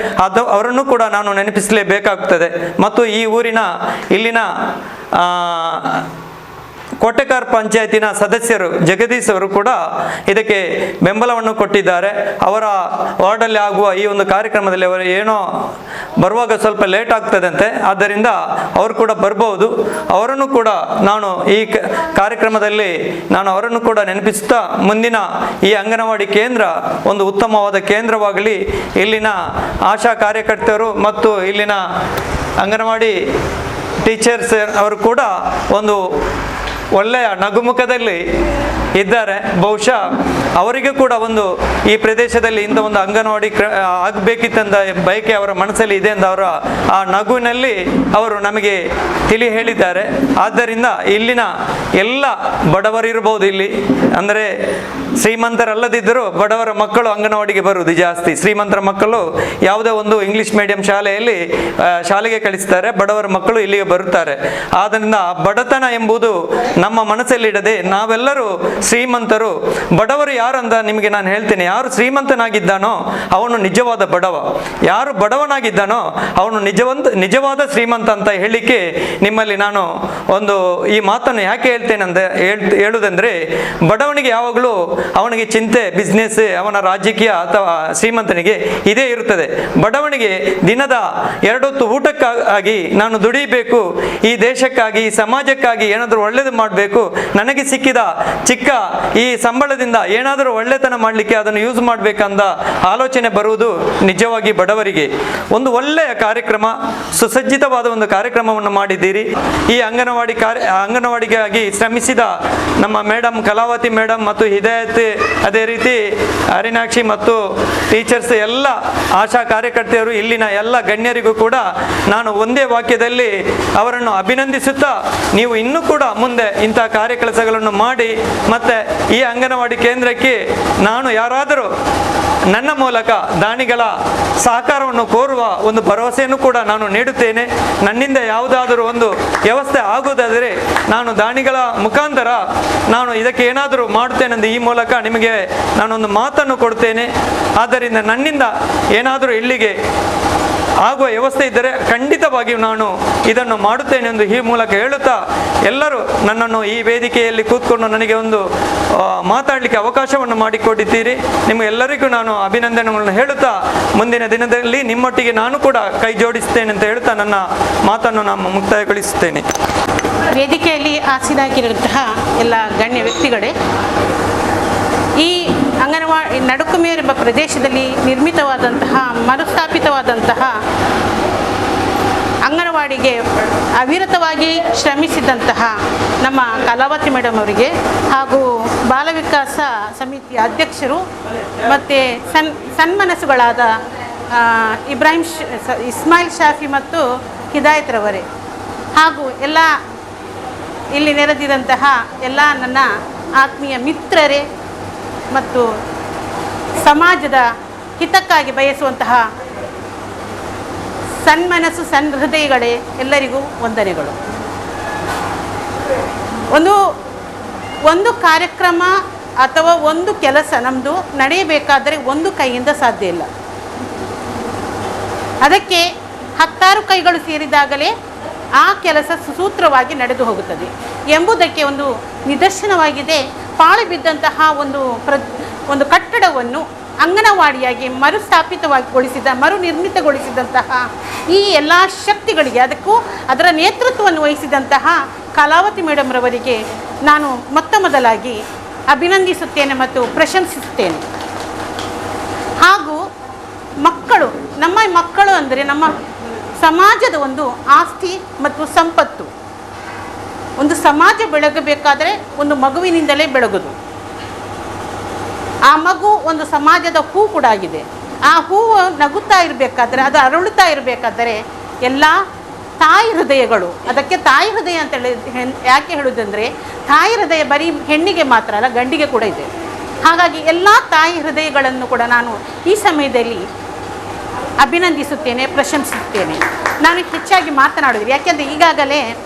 ಅವರನ್ನು ಕೂಡ ನಾನು ನೆನಪಿಸಲೇಬೇಕಾಗುತ್ತದೆ. ಮತ್ತು ಈ ಇಲ್ಲಿನ ಕೋಟೆಕಾರ್ ಪಂಚಾಯತಿನ ಸದಸ್ಯರು ಜಗದೀಶ್ ಅವರು ಕೂಡ ಇದಕ್ಕೆ ಬೆಂಬಲವನ್ನು ಕೊಟ್ಟಿದ್ದಾರೆ. ಅವರ ವಾರ್ಡಲ್ಲಿ ಆಗುವ ಈ ಒಂದು ಕಾರ್ಯಕ್ರಮದಲ್ಲಿ ಅವರು ಏನೋ ಬರುವಾಗ ಸ್ವಲ್ಪ ಲೇಟ್ ಆಗ್ತದಂತೆ, ಆದ್ದರಿಂದ ಅವರು ಕೂಡ ಬರ್ಬೋದು. ಅವರನ್ನು ಕೂಡ ನಾನು ಈ ಕಾರ್ಯಕ್ರಮದಲ್ಲಿ ಅವರನ್ನು ಕೂಡ ನೆನಪಿಸುತ್ತಾ, ಮುಂದಿನ ಈ ಅಂಗನವಾಡಿ ಕೇಂದ್ರ ಒಂದು ಉತ್ತಮವಾದ ಕೇಂದ್ರವಾಗಲಿ. ಇಲ್ಲಿನ ಆಶಾ ಕಾರ್ಯಕರ್ತರು ಮತ್ತು ಇಲ್ಲಿನ ಅಂಗನವಾಡಿ ಟೀಚರ್ಸ್ ಅವರು ಕೂಡ ಒಂದು ಒಳ್ಳೆಯ ನಗುಮುಖದಲ್ಲಿ ಇದ್ದಾರೆ. ಬಹುಶಃ ಅವರಿಗೂ ಕೂಡ ಒಂದು ಈ ಪ್ರದೇಶದಲ್ಲಿ ಇಂಥ ಒಂದು ಅಂಗನವಾಡಿ ಆಗಬೇಕಿತ್ತಂದ ಬಯಕೆ ಅವರ ಮನಸ್ಸಲ್ಲಿ ಇದೆ ಎಂದು ಅವರ ಆ ನಗುವಿನಲ್ಲಿ ಅವರು ನಮಗೆ ತಿಳಿ ಹೇಳಿದ್ದಾರೆ. ಆದ್ದರಿಂದ ಇಲ್ಲಿನ ಎಲ್ಲ ಬಡವರಿರ್ಬೋದು, ಇಲ್ಲಿ ಅಂದರೆ ಶ್ರೀಮಂತರಲ್ಲದಿದ್ದರೂ ಬಡವರ ಮಕ್ಕಳು ಅಂಗನವಾಡಿಗೆ ಬರುವುದು ಜಾಸ್ತಿ. ಶ್ರೀಮಂತರ ಮಕ್ಕಳು ಯಾವುದೇ ಒಂದು ಇಂಗ್ಲಿಷ್ ಮೀಡಿಯಂ ಶಾಲೆಗೆ ಕಳಿಸ್ತಾರೆ, ಬಡವರ ಮಕ್ಕಳು ಇಲ್ಲಿಗೆ ಬರುತ್ತಾರೆ. ಆದ್ದರಿಂದ ಬಡತನ ಎಂಬುದು ನಮ್ಮ ಮನಸ್ಸಲ್ಲಿಡದೆ ನಾವೆಲ್ಲರೂ ಶ್ರೀಮಂತರು. ಬಡವರು ಯಾರಂತ ನಿಮಗೆ ನಾನು ಹೇಳ್ತೇನೆ. ಯಾರು ಶ್ರೀಮಂತನಾಗಿದ್ದಾನೋ ಅವನು ನಿಜವಾದ ಬಡವ, ಯಾರು ಬಡವನಾಗಿದ್ದಾನೋ ಅವನು ನಿಜವಾದ ಶ್ರೀಮಂತ ಅಂತ ಹೇಳಿಕೆ ನಿಮ್ಮಲ್ಲಿ ನಾನು ಒಂದು ಈ ಮಾತನ್ನು ಯಾಕೆ ಹೇಳ್ತೇನೆ ಅಂತ ಹೇಳುವುದಂದ್ರೆ, ಬಡವನಿಗೆ ಯಾವಾಗಲೂ ಅವನಿಗೆ ಚಿಂತೆ ಬಿಸ್ನೆಸ್, ಅವನ ರಾಜಕೀಯ ಅಥವಾ ಶ್ರೀಮಂತನಿಗೆ ಇದೇ ಇರುತ್ತದೆ. ಬಡವನಿಗೆ ದಿನದ 2 ಹೊತ್ತು ಊಟಕ್ಕಾಗಿ ನಾನು ದುಡಿಬೇಕು, ಈ ದೇಶಕ್ಕಾಗಿ ಈ ಸಮಾಜಕ್ಕಾಗಿ ಏನಾದರೂ ಒಳ್ಳೆಯದು ಮಾಡಬೇಕು, ನನಗೆ ಸಿಕ್ಕಿದ ಚಿಕ್ಕ ಈ ಸಂಬಳದಿಂದ ಏನಾದರೂ ಒಳ್ಳೆತನ ಮಾಡಲಿಕ್ಕೆ ಅದನ್ನು ಯೂಸ್ ಮಾಡಬೇಕಂದ ಆಲೋಚನೆ ಬರುವುದು ನಿಜವಾಗಿ ಬಡವರಿಗೆ. ಒಂದು ಒಳ್ಳೆಯ ಕಾರ್ಯಕ್ರಮ, ಸುಸಜ್ಜಿತವಾದ ಒಂದು ಕಾರ್ಯಕ್ರಮವನ್ನು ಮಾಡಿದ್ದೀರಿ. ಈ ಅಂಗನವಾಡಿಗಾಗಿ ಶ್ರಮಿಸಿದ ನಮ್ಮ ಮೇಡಮ್ ಕಲಾವತಿ ಮೇಡಮ್ ಮತ್ತು ಹಿದಾಯತ್, ಅದೇ ರೀತಿ ಹರಿನಾಕ್ಷಿ ಮತ್ತು ಟೀಚರ್ಸ್, ಎಲ್ಲ ಆಶಾ ಕಾರ್ಯಕರ್ತೆಯರು, ಇಲ್ಲಿನ ಎಲ್ಲ ಗಣ್ಯರಿಗೂ ಕೂಡ ನಾನು ಒಂದೇ ವಾಕ್ಯದಲ್ಲಿ ಅವರನ್ನು ಅಭಿನಂದಿಸುತ್ತಾ, ನೀವು ಇನ್ನೂ ಕೂಡ ಮುಂದೆ ಇಂಥ ಕಾರ್ಯಕೆಲಸಗಳನ್ನು ಮಾಡಿ ಮತ್ತೆ ಈ ಅಂಗನವಾಡಿ ಕೇಂದ್ರಕ್ಕೆ ನಾನು ಯಾರಾದರೂ ನನ್ನ ಮೂಲಕ ದಾನಿಗಳ ಸಹಕಾರವನ್ನು ಕೋರುವ ಒಂದು ಭರವಸೆಯನ್ನು ಕೂಡ ನಾನು ನೀಡುತ್ತೇನೆ. ನನ್ನಿಂದ ಯಾವುದಾದರೂ ಒಂದು ವ್ಯವಸ್ಥೆ ಆಗುವುದಾದರೆ ನಾನು ದಾನಿಗಳ ಮುಖಾಂತರ ನಾನು ಇದಕ್ಕೆ ಏನಾದರೂ ಮಾಡುತ್ತೇನೆಂದು ಈ ಮೂಲಕ ನಿಮಗೆ ನಾನೊಂದು ಮಾತನ್ನು ಕೊಡ್ತೇನೆ. ಆದ್ದರಿಂದ ನನ್ನಿಂದ ಏನಾದರೂ ಇಲ್ಲಿಗೆ ಆಗುವ ವ್ಯವಸ್ಥೆ ಇದ್ದರೆ ಖಂಡಿತವಾಗಿಯೂ ನಾನು ಇದನ್ನು ಮಾಡುತ್ತೇನೆ ಎಂದು ಈ ಮೂಲಕ ಹೇಳುತ್ತಾ, ಎಲ್ಲರೂ ನನ್ನನ್ನು ಈ ವೇದಿಕೆಯಲ್ಲಿ ಕೂತ್ಕೊಂಡು ನನಗೆ ಒಂದು ಮಾತಾಡಲಿಕ್ಕೆ ಅವಕಾಶವನ್ನು ಮಾಡಿಕೊಟ್ಟಿದ್ದೀರಿ. ನಿಮಗೆಲ್ಲರಿಗೂ ನಾನು ಅಭಿನಂದನೆಗಳನ್ನು ಹೇಳುತ್ತಾ, ಮುಂದಿನ ದಿನದಲ್ಲಿ ನಿಮ್ಮೊಟ್ಟಿಗೆ ನಾನು ಕೂಡ ಕೈ ಜೋಡಿಸ್ತೇನೆ ಅಂತ ಹೇಳುತ್ತಾ ನನ್ನ ಮಾತನ್ನು ನಾನು ಮುಕ್ತಾಯಗೊಳಿಸುತ್ತೇನೆ. ವೇದಿಕೆಯಲ್ಲಿ ಆಸೀನಾಗಿರುವಂತಹ ಎಲ್ಲ ಗಣ್ಯ ವ್ಯಕ್ತಿಗಳೇ, ಈ ಅಂಗನವಾಡಿ ನಡುಕುಮೇರು ಎಂಬ ಪ್ರದೇಶದಲ್ಲಿ ನಿರ್ಮಿತವಾದಂತಹ ಮರುಸ್ಥಾಪಿತವಾದಂತಹ ಅಂಗನವಾಡಿಗೆ ಅವಿರತವಾಗಿ ಶ್ರಮಿಸಿದಂತಹ ನಮ್ಮ ಕಲಾವತಿ ಮೇಡಮ್ ಅವರಿಗೆ ಹಾಗೂ ಬಾಲ ವಿಕಾಸ ಸಮಿತಿಯ ಅಧ್ಯಕ್ಷರು ಮತ್ತು ಸನ್ಮನಸ್ಸುಗಳಾದ ಇಸ್ಮಾಯಿಲ್ ಶಾಫಿ ಮತ್ತು ಹಿದಾಯತ್ರವರೇ ಹಾಗೂ ಎಲ್ಲ ಇಲ್ಲಿ ನೆರೆದಿದ್ದಂತಹ ಎಲ್ಲ ನನ್ನ ಆತ್ಮೀಯ ಮಿತ್ರರೇ ಮತ್ತು ಸಮಾಜದ ಹಿತಕ್ಕಾಗಿ ಬಯಸುವಂತಹ ಸನ್ಮನಸ್ಸು ಸನ್ಹೃದಯಗಳೇ, ಎಲ್ಲರಿಗೂ ವಂದನೆಗಳು. ಒಂದು ಕಾರ್ಯಕ್ರಮ ಅಥವಾ ಒಂದು ಕೆಲಸ ನಮ್ಮದು ನಡೆಯಬೇಕಾದರೆ ಒಂದು ಕೈಯಿಂದ ಸಾಧ್ಯ ಇಲ್ಲ. ಅದಕ್ಕೆ 10 ಕೈಗಳು ಸೇರಿದಾಗಲೇ ಆ ಕೆಲಸ ಸುಸೂತ್ರವಾಗಿ ನಡೆದು ಹೋಗುತ್ತದೆ ಎಂಬುದಕ್ಕೆ ಒಂದು ನಿದರ್ಶನವಾಗಿದೆ ಪಾಳು ಬಿದ್ದಂತಹ ಒಂದು ಕಟ್ಟಡವನ್ನು ಅಂಗನವಾಡಿಯಾಗಿ ಮರುನಿರ್ಮಿತಗೊಳಿಸಿದಂತಹ ಈ ಎಲ್ಲ ಶಕ್ತಿಗಳಿಗೆ ಅದರ ನೇತೃತ್ವವನ್ನು ವಹಿಸಿದಂತಹ ಕಲಾವತಿ ಮೇಡಮ್ರವರಿಗೆ ನಾನು ಮೊದಲಾಗಿ ಅಭಿನಂದಿಸುತ್ತೇನೆ ಮತ್ತು ಪ್ರಶಂಸಿಸುತ್ತೇನೆ. ಹಾಗೂ ನಮ್ಮ ಮಕ್ಕಳು ಅಂದರೆ ನಮ್ಮ ಸಮಾಜದ ಒಂದು ಆಸ್ತಿ ಮತ್ತು ಸಂಪತ್ತು. ಒಂದು ಸಮಾಜ ಬೆಳಗಬೇಕಾದರೆ ಒಂದು ಮಗುವಿನಿಂದಲೇ ಬೆಳಗುದು. ಆ ಮಗು ಒಂದು ಸಮಾಜದ ಹೂ ಕೂಡ ಆಗಿದೆ. ಆ ಹೂವು ನಗುತ್ತಾ ಇರಬೇಕಾದ್ರೆ, ಅದು ಅರಳುತ್ತಾ ಇರಬೇಕಾದರೆ ಎಲ್ಲ ತಾಯಿ ಹೃದಯಗಳು, ಅದಕ್ಕೆ ತಾಯಿ ಹೃದಯ ಅಂತೇಳಿ ಯಾಕೆ ಹೇಳುವುದಂದರೆ, ತಾಯಿ ಹೃದಯ ಬರೀ ಹೆಣ್ಣಿಗೆ ಮಾತ್ರ ಅಲ್ಲ, ಗಂಡಿಗೆ ಕೂಡ ಇದೆ. ಹಾಗಾಗಿ ಎಲ್ಲ ತಾಯಿ ಹೃದಯಗಳನ್ನು ಕೂಡ ನಾನು ಈ ಸಮಯದಲ್ಲಿ ಅಭಿನಂದಿಸುತ್ತೇನೆ, ಪ್ರಶಂಸಿಸುತ್ತೇನೆ. ನಾನು ಹೆಚ್ಚಾಗಿ ಮಾತನಾಡೋದಿಲ್ಲ, ಯಾಕೆಂದರೆ ಈಗಾಗಲೇ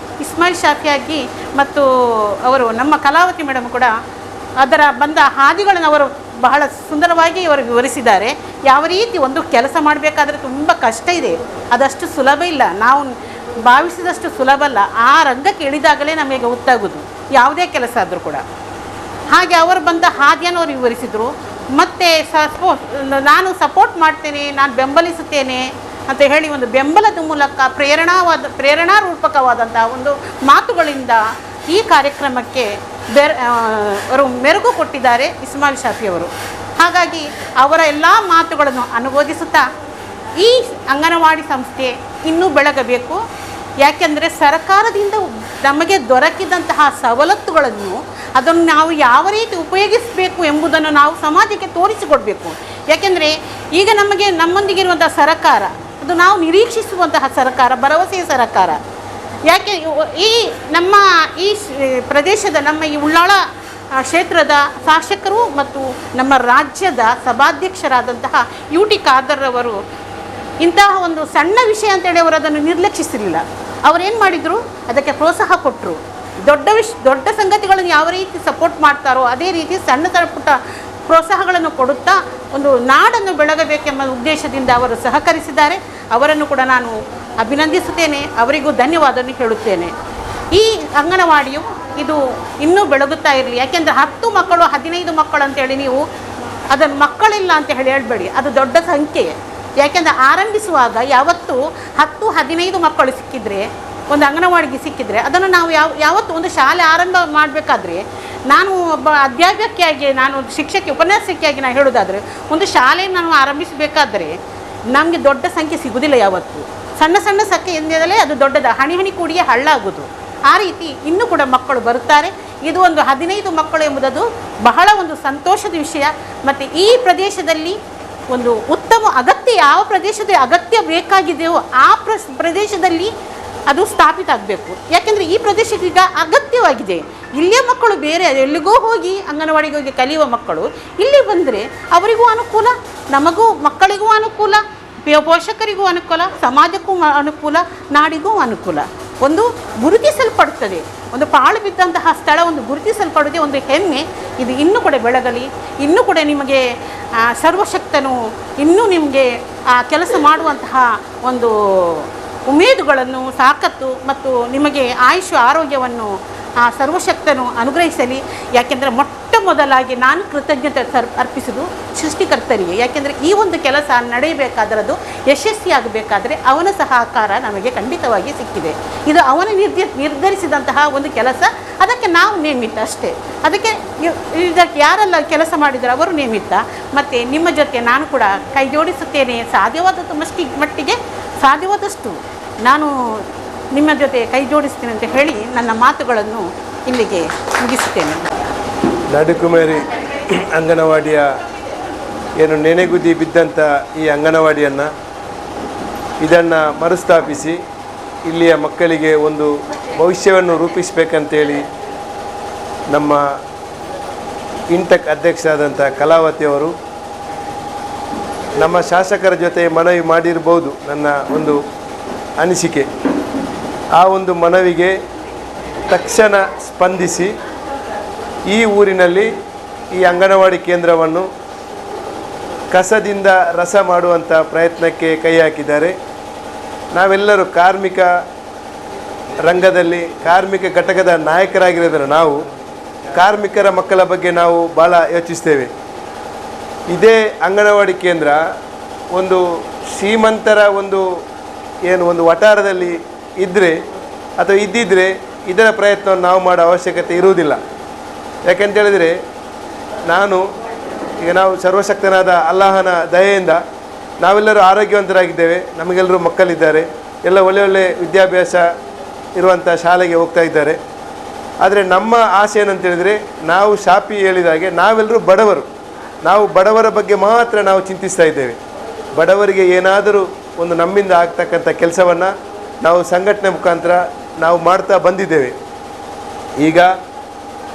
ಇಸ್ಮಾಯಿಲ್ ಶಾಫಿಯಾಗಿ ಮತ್ತು ಅವರು ನಮ್ಮ ಕಲಾವತಿ ಮೇಡಮ್ ಕೂಡ ಅದರ ಬಂದ ಹಾದಿಗಳನ್ನು ಅವರು ಬಹಳ ಸುಂದರವಾಗಿ ಅವರು ವಿವರಿಸಿದ್ದಾರೆ. ಯಾವ ರೀತಿ ಒಂದು ಕೆಲಸ ಮಾಡಬೇಕಾದ್ರೆ ತುಂಬ ಕಷ್ಟ ಇದೆ, ಅದಷ್ಟು ಸುಲಭ ಇಲ್ಲ, ನಾವು ಭಾವಿಸಿದಷ್ಟು ಸುಲಭ ಅಲ್ಲ. ಆ ರಂಗಕ್ಕೆ ಇಳಿದಾಗಲೇ ನಮಗೆ ಗೊತ್ತಾಗೋದು ಯಾವುದೇ ಕೆಲಸ ಆದರೂ ಕೂಡ. ಹಾಗೆ ಅವರು ಬಂದ ಹಾದಿಯನ್ನು ಅವರು ವಿವರಿಸಿದರು. ಮತ್ತು ನಾನು ಸಪೋರ್ಟ್ ಮಾಡ್ತೇನೆ, ನಾನು ಬೆಂಬಲಿಸುತ್ತೇನೆ ಅಂತ ಹೇಳಿ ಒಂದು ಬೆಂಬಲದ ಮೂಲಕ ಪ್ರೇರಣಾರೂಪಕವಾದಂತಹ ಒಂದು ಮಾತುಗಳಿಂದ ಈ ಕಾರ್ಯಕ್ರಮಕ್ಕೆ ಅವರು ಮೆರುಗು ಕೊಟ್ಟಿದ್ದಾರೆ ಇಸ್ಮಾಯಿಲ್ ಶಾಫಿಯವರು. ಹಾಗಾಗಿ ಅವರ ಎಲ್ಲ ಮಾತುಗಳನ್ನು ಅನುಮೋದಿಸುತ್ತಾ ಈ ಅಂಗನವಾಡಿ ಸಂಸ್ಥೆ ಇನ್ನೂ ಬೆಳಗಬೇಕು. ಯಾಕೆಂದರೆ ಸರ್ಕಾರದಿಂದ ನಮಗೆ ದೊರಕಿದಂತಹ ಸವಲತ್ತುಗಳನ್ನು ಅದನ್ನು ನಾವು ಯಾವ ರೀತಿ ಉಪಯೋಗಿಸಬೇಕು ಎಂಬುದನ್ನು ನಾವು ಸಮಾಜಕ್ಕೆ ತೋರಿಸಿಕೊಡಬೇಕು. ಯಾಕೆಂದರೆ ಈಗ ನಮ್ಮೊಂದಿಗಿರುವಂಥ ಸರ್ಕಾರ ಅದು ನಾವು ನಿರೀಕ್ಷಿಸುವಂತಹ ಸರ್ಕಾರ, ಭರವಸೆಯ ಸರ್ಕಾರ. ಯಾಕೆ ನಮ್ಮ ಈ ಪ್ರದೇಶದ ನಮ್ಮ ಈ ಉಳ್ಳಾಳ ಕ್ಷೇತ್ರದ ಶಾಸಕರು ಮತ್ತು ನಮ್ಮ ರಾಜ್ಯದ ಸಭಾಧ್ಯಕ್ಷರಾದಂತಹ UT ಖಾದರ್ ಅವರು ಇಂತಹ ಒಂದು ಸಣ್ಣ ವಿಷಯ ಅಂತೇಳಿ ಅವರು ಅದನ್ನು ನಿರ್ಲಕ್ಷಿಸಿರಲಿಲ್ಲ. ಅವರೇನು ಮಾಡಿದರು, ಅದಕ್ಕೆ ಪ್ರೋತ್ಸಾಹ ಕೊಟ್ಟರು. ದೊಡ್ಡ ಸಂಗತಿಗಳನ್ನು ಯಾವ ರೀತಿ ಸಪೋರ್ಟ್ ಮಾಡ್ತಾರೋ ಅದೇ ರೀತಿ ಸಣ್ಣ ಪುಟ್ಟ ಪ್ರೋತ್ಸಾಹಗಳನ್ನು ಕೊಡುತ್ತಾ ಒಂದು ನಾಡನ್ನು ಬೆಳಗಬೇಕೆಂಬ ಉದ್ದೇಶದಿಂದ ಅವರು ಸಹಕರಿಸಿದ್ದಾರೆ. ಅವರನ್ನು ಕೂಡ ನಾನು ಅಭಿನಂದಿಸುತ್ತೇನೆ, ಅವರಿಗೂ ಧನ್ಯವಾದವನ್ನು ಹೇಳುತ್ತೇನೆ. ಈ ಅಂಗನವಾಡಿಯು ಇದು ಇನ್ನೂ ಬೆಳಗುತ್ತಾ ಇರಲಿ. ಯಾಕೆಂದರೆ 10 ಮಕ್ಕಳು 15 ಮಕ್ಕಳು ಅಂತೇಳಿ ನೀವು ಅದನ್ನು ಮಕ್ಕಳಿಲ್ಲ ಅಂತ ಹೇಳಬೇಡಿ, ಅದು ದೊಡ್ಡ ಸಂಖ್ಯೆ. ಯಾಕೆಂದರೆ ಆರಂಭಿಸುವಾಗ ಯಾವತ್ತೂ 10-15 ಮಕ್ಕಳು ಸಿಕ್ಕಿದರೆ, ಒಂದು ಅಂಗನವಾಡಿಗೆ ಸಿಕ್ಕಿದರೆ ಅದನ್ನು ನಾವು ಯಾವತ್ತು ಒಂದು ಶಾಲೆ ಆರಂಭ ಮಾಡಬೇಕಾದ್ರೆ, ನಾನು ಒಬ್ಬ ಅಧ್ಯಾಪಕಿಯಾಗಿ, ನಾನು ಶಿಕ್ಷಕಿ ಉಪನ್ಯಾಸಕಿಯಾಗಿ ನಾನು ಹೇಳೋದಾದರೆ, ಒಂದು ಶಾಲೆಯನ್ನು ನಾನು ಆರಂಭಿಸಬೇಕಾದ್ರೆ ನಮಗೆ ದೊಡ್ಡ ಸಂಖ್ಯೆ ಸಿಗೋದಿಲ್ಲ. ಯಾವತ್ತು ಸಣ್ಣ ಸಂಖ್ಯೆಯಿಂದಲೇ ಅದು ದೊಡ್ಡದ ಹಣಿ ಕೂಡಿಯೇ ಹಳ್ಳ ಆಗೋದು. ಆ ರೀತಿ ಇನ್ನೂ ಕೂಡ ಮಕ್ಕಳು ಬರುತ್ತಾರೆ. ಇದು ಒಂದು 15 ಮಕ್ಕಳು ಎಂಬುದು ಬಹಳ ಒಂದು ಸಂತೋಷದ ವಿಷಯ. ಮತ್ತು ಈ ಪ್ರದೇಶದಲ್ಲಿ ಒಂದು ಉತ್ತಮ ಅಗತ್ಯ, ಯಾವ ಪ್ರದೇಶದ ಅಗತ್ಯ ಬೇಕಾಗಿದೆಯೋ ಆ ಪ್ರದೇಶದಲ್ಲಿ ಅದು ಸ್ಥಾಪಿತ ಆಗಬೇಕು. ಯಾಕೆಂದರೆ ಈ ಪ್ರದೇಶಕ್ಕೆ ಈಗ ಅಗತ್ಯವಾಗಿದೆ. ಇಲ್ಲೇ ಮಕ್ಕಳು ಬೇರೆ ಎಲ್ಲಿಗೋ ಹೋಗಿ ಅಂಗನವಾಡಿಗೆ ಹೋಗಿ ಕಲಿಯುವ ಮಕ್ಕಳು ಇಲ್ಲಿ ಬಂದರೆ ಅವರಿಗೂ ಅನುಕೂಲ, ನಮಗೂ ಮಕ್ಕಳಿಗೂ ಅನುಕೂಲ, ಪೋಷಕರಿಗೂ ಅನುಕೂಲ, ಸಮಾಜಕ್ಕೂ ಅನುಕೂಲ, ನಾಡಿಗೂ ಅನುಕೂಲ. ಒಂದು ಗುರುತಿಸಲ್ಪಡುತ್ತದೆ, ಒಂದು ಪಾಳು ಬಿದ್ದಂತಹ ಸ್ಥಳ ಒಂದು ಗುರುತಿಸಲ್ಪಡುತ್ತೆ, ಒಂದು ಹೆಮ್ಮೆ. ಇದು ಇನ್ನೂ ಕೂಡ ಬೆಳಗಲಿ, ಇನ್ನೂ ಕೂಡ ನಿಮಗೆ ಸರ್ವಶಕ್ತನು ಇನ್ನೂ ನಿಮಗೆ ಆ ಕೆಲಸ ಮಾಡುವಂತಹ ಒಂದು ಉಮೇದುಗಳನ್ನು, ತಾಕತ್ತು ಮತ್ತು ನಿಮಗೆ ಆಯುಷ್ಯ ಆರೋಗ್ಯವನ್ನು ಆ ಸರ್ವಶಕ್ತನು ಅನುಗ್ರಹಿಸಲಿ. ಯಾಕೆಂದರೆ ಮೊದಲಾಗಿ ನಾನು ಕೃತಜ್ಞತೆ ಅರ್ಪಿಸುವುದು ಸೃಷ್ಟಿಕರ್ತರಿಗೆ. ಯಾಕೆಂದರೆ ಈ ಒಂದು ಕೆಲಸ ನಡೆಯಬೇಕಾದರೆ, ಅದು ಯಶಸ್ವಿಯಾಗಬೇಕಾದರೆ ಅವನ ಸಹಕಾರ ನಮಗೆ ಖಂಡಿತವಾಗಿ ಸಿಕ್ಕಿದೆ. ಇದು ಅವನ ನಿರ್ಧರಿಸಿದಂತಹ ಒಂದು ಕೆಲಸ, ಅದಕ್ಕೆ ನಾವು ನೇಮಿತ ಅಷ್ಟೇ. ಇದಕ್ಕೆ ಯಾರೆಲ್ಲ ಕೆಲಸ ಮಾಡಿದರೆ ಅವರು ನೇಮಿತ. ಮತ್ತು ನಿಮ್ಮ ಜೊತೆ ನಾನು ಕೂಡ ಕೈ ಜೋಡಿಸುತ್ತೇನೆ. ಸಾಧ್ಯವಾದಷ್ಟು ನಾನು ನಿಮ್ಮ ಜೊತೆ ಕೈ ಜೋಡಿಸ್ತೀನಿ ಅಂತ ಹೇಳಿ ನನ್ನ ಮಾತುಗಳನ್ನು ಇಲ್ಲಿಗೆ ಮುಗಿಸುತ್ತೇನೆ. ನಾಡುಕುಮಾರಿ ಅಂಗನವಾಡಿಯ ಏನು ನೆನೆಗುದಿ ಬಿದ್ದಂಥ ಈ ಅಂಗನವಾಡಿಯನ್ನು ಇದನ್ನು ಮರುಸ್ಥಾಪಿಸಿ ಇಲ್ಲಿಯ ಮಕ್ಕಳಿಗೆ ಒಂದು ಭವಿಷ್ಯವನ್ನು ರೂಪಿಸಬೇಕಂತೇಳಿ ನಮ್ಮ ಇಂಟಕ್ ಅಧ್ಯಕ್ಷರಾದಂಥ ಕಲಾವತಿಯವರು ನಮ್ಮ ಶಾಸಕರ ಜೊತೆ ಮನವಿ ಮಾಡಿರ್ಬೋದು. ನನ್ನ ಒಂದು ಅನಿಸಿಕೆ, ಆ ಒಂದು ಮನವಿಗೆ ತಕ್ಷಣ ಸ್ಪಂದಿಸಿ ಈ ಊರಿನಲ್ಲಿ ಈ ಅಂಗನವಾಡಿ ಕೇಂದ್ರವನ್ನು ಕಸದಿಂದ ರಸ ಮಾಡುವಂಥ ಪ್ರಯತ್ನಕ್ಕೆ ಕೈ ಹಾಕಿದ್ದಾರೆ. ನಾವೆಲ್ಲರೂ ಕಾರ್ಮಿಕ ರಂಗದಲ್ಲಿ ಕಾರ್ಮಿಕ ಘಟಕದ ನಾಯಕರಾಗಿರೋದ್ರೆ ನಾವು ಕಾರ್ಮಿಕರ ಮಕ್ಕಳ ಬಗ್ಗೆ ನಾವು ಭಾಳ ಯೋಚಿಸ್ತೇವೆ. ಇದೇ ಅಂಗನವಾಡಿ ಕೇಂದ್ರ ಒಂದು ಶ್ರೀಮಂತರ ಒಂದು ವಠಾರದಲ್ಲಿ ಇದ್ದರೆ ಅಥವಾ ಇದ್ದಿದ್ದರೆ ಇದರ ಪ್ರಯತ್ನವನ್ನು ನಾವು ಮಾಡೋ ಅವಶ್ಯಕತೆ ಇರುವುದಿಲ್ಲ. ಯಾಕೆಂತೇಳಿದರೆ ನಾವು ಸರ್ವಶಕ್ತನಾದ ಅಲ್ಲಾಹನ ದಯೆಯಿಂದ ನಾವೆಲ್ಲರೂ ಆರೋಗ್ಯವಂತರಾಗಿದ್ದೇವೆ, ನಮಗೆಲ್ಲರೂ ಮಕ್ಕಳಿದ್ದಾರೆ, ಎಲ್ಲ ಒಳ್ಳೆಯ ವಿದ್ಯಾಭ್ಯಾಸ ಇರುವಂಥ ಶಾಲೆಗೆ ಹೋಗ್ತಾ ಇದ್ದಾರೆ. ಆದರೆ ನಮ್ಮ ಆಸೆ ಏನಂತೇಳಿದರೆ, ನಾವು ಶಾಪಿ ಹೇಳಿದಾಗೆ ನಾವೆಲ್ಲರೂ ಬಡವರು, ನಾವು ಬಡವರ ಬಗ್ಗೆ ಮಾತ್ರ ನಾವು ಚಿಂತಿಸ್ತಾ ಇದ್ದೇವೆ. ಬಡವರಿಗೆ ಏನಾದರೂ ಒಂದು ನಮ್ಮಿಂದ ಆಗ್ತಕ್ಕಂಥ ಕೆಲಸವನ್ನು ನಾವು ಸಂಘಟನೆ ಮುಖಾಂತರ ನಾವು ಮಾಡ್ತಾ ಬಂದಿದ್ದೇವೆ. ಈಗ